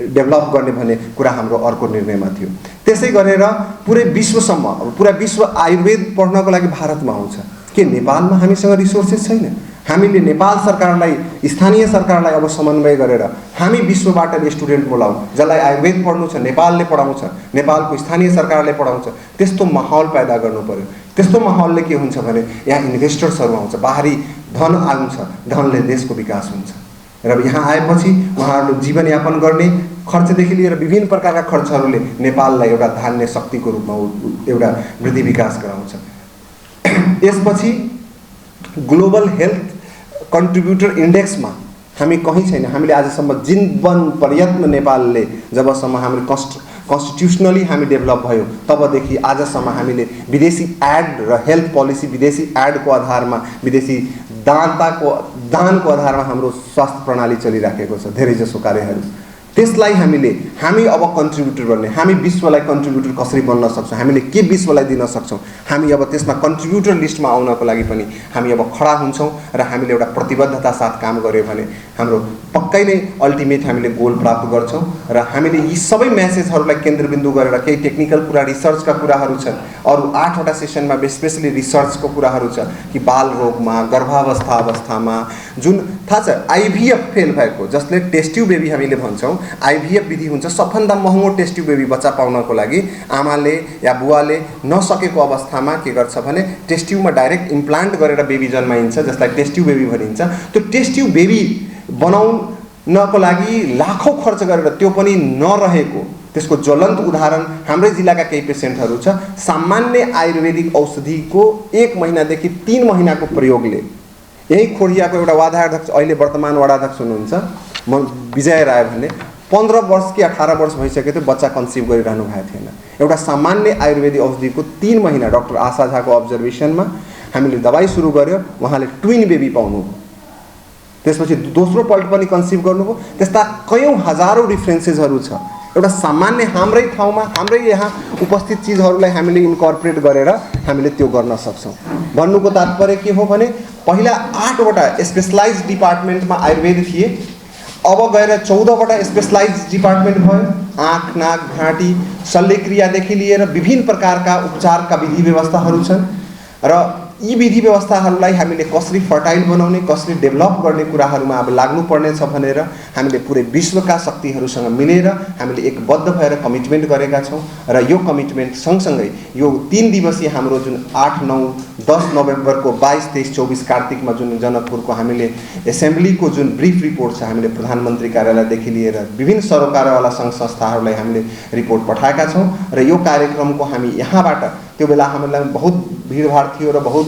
डेभलप गर्ने भन्ने कुरा हाम्रो अर्को निर्णयमा थियो। त्यसै गरेर पुरै विश्वसम्म, अब पुरा विश्व आयुर्वेद पढ्नको लागि भारतमा आउँछ। के नेपालमा हामीसँग रिसोर्सेस छैन? हामीले नेपाल सरकारलाई, स्थानीय सरकारलाई अब समन्वय गरेर हामी विश्वबाट स्टुडेन्ट बोलाउँ, जसलाई आयुर्वेद पढ्नु छ नेपालले पढाउँछ, नेपालको स्थानीय सरकारले पढाउँछ, त्यस्तो माहौल पैदा गर्नु पर्यो। त्यस्तो माहौलले के हुन्छ भने यहाँ इन्भेस्टर्सहरू आउँछ, बाहिरी धन आउँछ, धनले देशको विकास हुन्छ र यहाँ आएपछि उहाँहरूले जीवनयापन गर्ने खर्चदेखि लिएर विभिन्न प्रकारका खर्चहरूले नेपाललाई एउटा धान्य शक्तिको रूपमा एउटा वृद्धि विकास गराउँछ। यसपछि ग्लोबल हेल्थ कन्ट्रिब्युटर इन्डेक्समा हामी कहीँ छैन। हामीले आजसम्म जीवन प्रयत्न नेपालले जबसम्म हाम्रो कन्स्टिट्युसनली हामी डेभलप भयो तबदेखि आजसम्म हामीले विदेशी एड र हेल्थ पोलिसी, विदेशी एडको आधारमा, विदेशी दानको आधारमा हाम्रो स्वास्थ्य प्रणाली चलिराखेको छ धेरैजसो कार्यहरू। त्यसलाई हामी अब कन्ट्रिब्युटर बन्ने, हामी विश्वलाई कन्ट्रिब्युटर कसरी बन्न सक्छौँ, हामीले के विश्वलाई दिन सक्छौँ, हामी अब त्यसमा कन्ट्रिब्युटर लिस्टमा आउनको लागि पनि हामी अब खडा हुन्छौँ र हामीले एउटा प्रतिबद्धता साथ काम गऱ्यो भने हाम्रो पक्कै नै अल्टिमेट हामीले गोल प्राप्त गर्छौँ। र हामीले यी सबै म्यासेजहरूलाई केन्द्रबिन्दु गरेर केही टेक्निकल कुरा, रिसर्चका कुराहरू छन्, अरू 8वटा सेसनमा स्पेसली रिसर्चको कुराहरू छ कि बाल रोगमा, गर्भावस्थामा जुन थाहा छ आइभीएफ फेल भएको, जसले टेस्ट ट्युब बेबी हामीले भन्छौँ, आइभीएफ विधि हुन्छ सबभन्दा महँगो टेस्ट ट्युब बेबी बच्चा पाउनको लागि। आमाले या बुवाले नसकेको अवस्थामा के गर्छ भने टेस्ट ट्युबमा डाइरेक्ट इम्प्लान्ट गरेर बेबी जन्माइन्छ, जसलाई टेस्ट ट्युब बेबी भनिन्छ। त्यो टेस्ट ट्युब बेबी बनाउनको लागि लाखौँ खर्च गरेर त्यो पनि नरहेको, त्यसको ज्वलन्त उदाहरण हाम्रै जिल्लाका केही पेसेन्टहरू छ। सामान्य आयुर्वेदिक औषधिको 1 महिनादेखि 3 महिनाको प्रयोगले, यही खोडियाको एउटा वडाध्यक्ष, अहिले वर्तमान वडाध्यक्ष हुनुहुन्छ म विजय राय भन्ने, 15 वर्ष कि 18 वर्ष भइसक्यो थियो, बच्चा कन्सिभ गरिरहनु भएको थिएन। एउटा सामान्य आयुर्वेदिक औषधिको 3 महिना डाक्टर आशा झाको अब्जर्भेसनमा हामीले दबाई सुरु गर्यो, उहाँले ट्विन बेबी पाउनुभयो। त्यसपछि दोस्रो पल्ट पनि कन्सिभ गर्नुभयो। त्यस्ता कयौँ हजारौँ डिफ्रेन्सेसहरू छ। एउटा सामान्य हाम्रै ठाउँमा, हाम्रै यहाँ उपस्थित चिजहरूलाई हामीले इन्कर्पोरेट गरेर हामीले त्यो गर्न सक्छौँ। भन्नुको तात्पर्य के हो भने पहिला 8वटा स्पेसलाइज डिपार्टमेन्टमा आयुर्वेद थिए, अब गएर 14वटा स्पेसलाइज डिपार्टमेन्ट भयो। आँख, नाक, घाँटी, शल्यक्रियादेखि लिएर विभिन्न प्रकारका उपचारका विधि व्यवस्थाहरू छन् र यी विधि व्यवस्थाहरूलाई हामीले कसरी फर्टाइल बनाउने, कसरी डेभलप गर्ने कुराहरूमा अब लाग्नुपर्ने छ भनेर हामीले पुरै विश्वका शक्तिहरूसँग मिलेर हामीले एकबद्ध भएर कमिटमेन्ट गरेका छौँ। र यो कमिटमेन्ट सँगसँगै यो 3 दिवसीय हाम्रो जुन 8, 9, 10 नोभेम्बरको 22, 23, 24 कार्तिकमा जुन जनकपुरको हामीले एसेम्ब्लीको जुन ब्रिफ रिपोर्ट छ, हामीले प्रधानमन्त्री कार्यालयदेखि लिएर विभिन्न सरोकारवाला सङ्घ संस्थाहरूलाई हामीले रिपोर्ट पठाएका छौँ। र यो कार्यक्रमको हामी यहाँबाट त्यो बेला हामीलाई बहुत भिडभाड थियो र बहुत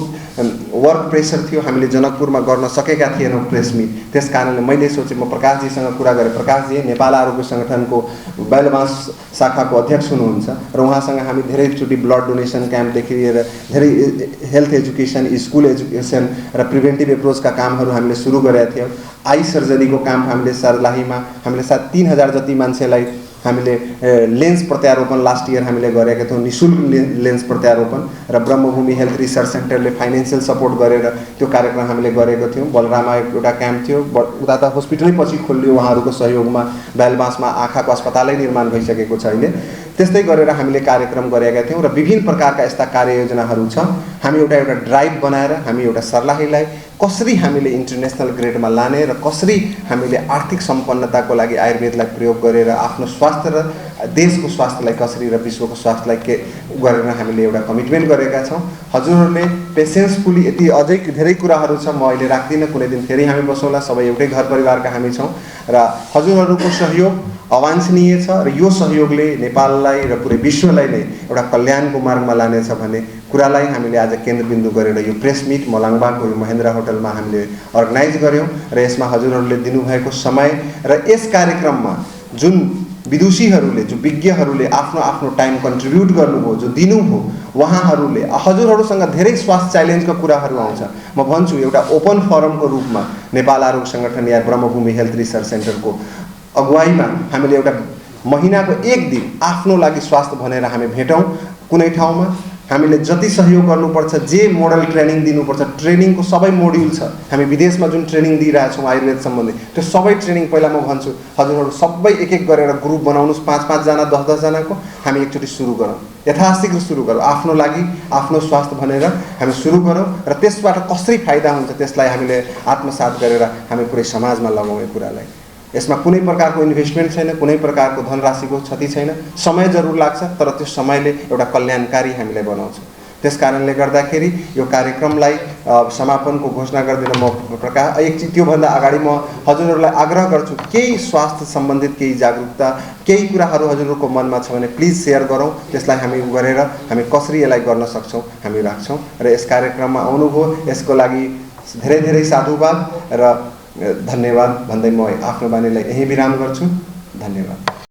वर्क प्रेसर थियो, हामीले जनकपुरमा गर्न सकेका थिएनौँ प्रेस मिट। त्यस कारणले मैले सोचेँ म प्रकाशजीसँग कुरा गरेँ। प्रकाशजी नेपाल आरोग्य सङ्गठनको बैलबाँस शाखाको अध्यक्ष हुनुहुन्छ र उहाँसँग हामी धेरैचोटि ब्लड डोनेसन क्याम्पदेखि लिएर धेरै हेल्थ एजुकेसन, स्कुल एजुकेसन र प्रिभेन्टिभ एप्रोचका कामहरू हामीले सुरु गरेका थियौँ। आई सर्जरीको काम हामीले सर्लाहीमा हामीले सायद 3000 जति मान्छेलाई हामीले लेन्स प्रत्यारोपण लास्ट इयर हामीले गरेका थियौँ, निःशुल्क लेन्स प्रत्यारोपण। र ब्रह्मभूमि हेल्थ रिसर्च सेन्टरले फाइनेन्सियल सपोर्ट गरेर त्यो कार्यक्रम हामीले गरेको थियौँ। बलरामा एउटा क्याम्प थियो, उता त हस्पिटलै पछि खोलियो उहाँहरूको सहयोगमा। बेलबाँसमा आँखाको अस्पतालै निर्माण भइसकेको छ अहिले। त्यस्तै गरेर हामीले कार्यक्रम गरेका थियौँ र विभिन्न प्रकारका यस्ता कार्ययोजनाहरू छ। हामी एउटा ड्राइभ बनाएर हामी एउटा सर्लाहीलाई कसरी हामीले इन्टरनेसनल ग्रेडमा लाने र कसरी हामीले आर्थिक सम्पन्नताको लागि आयुर्वेदलाई प्रयोग गरेर आफ्नो स्वास्थ्य र देशको स्वास्थ्यलाई कसरी र विश्वको स्वास्थ्यलाई के गरेर हामीले एउटा कमिटमेन्ट गरेका छौँ। हजुरहरूले पेसेन्सफुली यति अझै धेरै कुराहरू छ, म अहिले राख्दिनँ, कुनै दिन फेरि हामी बसौँला। सबै एउटै घर परिवारका हामी छौँ र हजुरहरूको सहयोग अवान्छनीय छ र यो सहयोगले नेपाललाई र पुरै विश्वलाई नै एउटा कल्याणको मार्गमा लानेछ भन्ने कुरालाई हामीले आज केन्द्रबिन्दु गरेर यो प्रेस मिट मलाङबाको यो महेन्द्र होटलमा हामीले अर्गनाइज गऱ्यौँ। र यसमा हजुरहरूले दिनुभएको समय र यस कार्यक्रममा जुन विदुषीहरूले, जो विज्ञहरूले आफ्नो आफ्नो टाइम कन्ट्रिब्युट गर्नुभयो, जो दिनुभयो, उहाँहरूले हजुरहरूसँग धेरै स्वास्थ्य च्यालेन्जका कुराहरू आउँछ। म भन्छु एउटा ओपन फोरमको रूपमा नेपाल आरोग्य सङ्गठन या ब्रह्मभूमि हेल्थ रिसर्च सेन्टरको अगुवाईमा हामीले एउटा महिनाको 1 दिन आफ्नो लागि स्वास्थ्य भनेर हामी भेटौँ कुनै ठाउँमा। हामीले जति सहयोग गर्नुपर्छ, जे मोडल ट्रेनिङ दिनुपर्छ, ट्रेनिङको सबै मोड्युल छ। हामी विदेशमा जुन ट्रेनिङ दिइरहेछौँ आयुर्वेद सम्बन्धी, त्यो सबै ट्रेनिङ पहिला म भन्छु हजुरहरू सबै एक एक गरेर ग्रुप बनाउनुहोस्, 5-5 जना 10-10 जनाको। हामी एकचोटि सुरु गरौँ, यथाशीघ्र सुरु गरौँ, आफ्नो लागि आफ्नो स्वास्थ्य भनेर हामी सुरु गरौँ र त्यसबाट कसरी फाइदा हुन्छ त्यसलाई हामीले आत्मसात गरेर हामी पुरै समाजमा लगाउँ। यो कुरालाई यसमा कुनै प्रकारको इन्भेस्टमेन्ट छैन, कुनै प्रकारको धनराशिको क्षति छैन। समय जरुर लाग्छ तर त्यो समयले एउटा कल्याणकारी हामीलाई बनाउँछ। त्यस कारणले गर्दाखेरि यो कार्यक्रमलाई समापनको घोषणा गर्दिन म प्रकाश। एक त्योभन्दा अगाडि म हजुरहरूलाई आग्रह गर्छु, केही स्वास्थ्य सम्बन्धित केही जागरुकता, केही कुराहरू हजुरहरूको मनमा छ भने प्लिज सेयर गरौँ। त्यसलाई हामी गरेर हामी कसरी यसलाई गर्न सक्छौँ हामी राख्छौँ। र यस कार्यक्रममा आउनुभयो यसको लागि धेरै धेरै साधुवाद र धन्यवाद भन्दै म आफ्नो बानीलाई यही विराम गर्छु। धन्यवाद।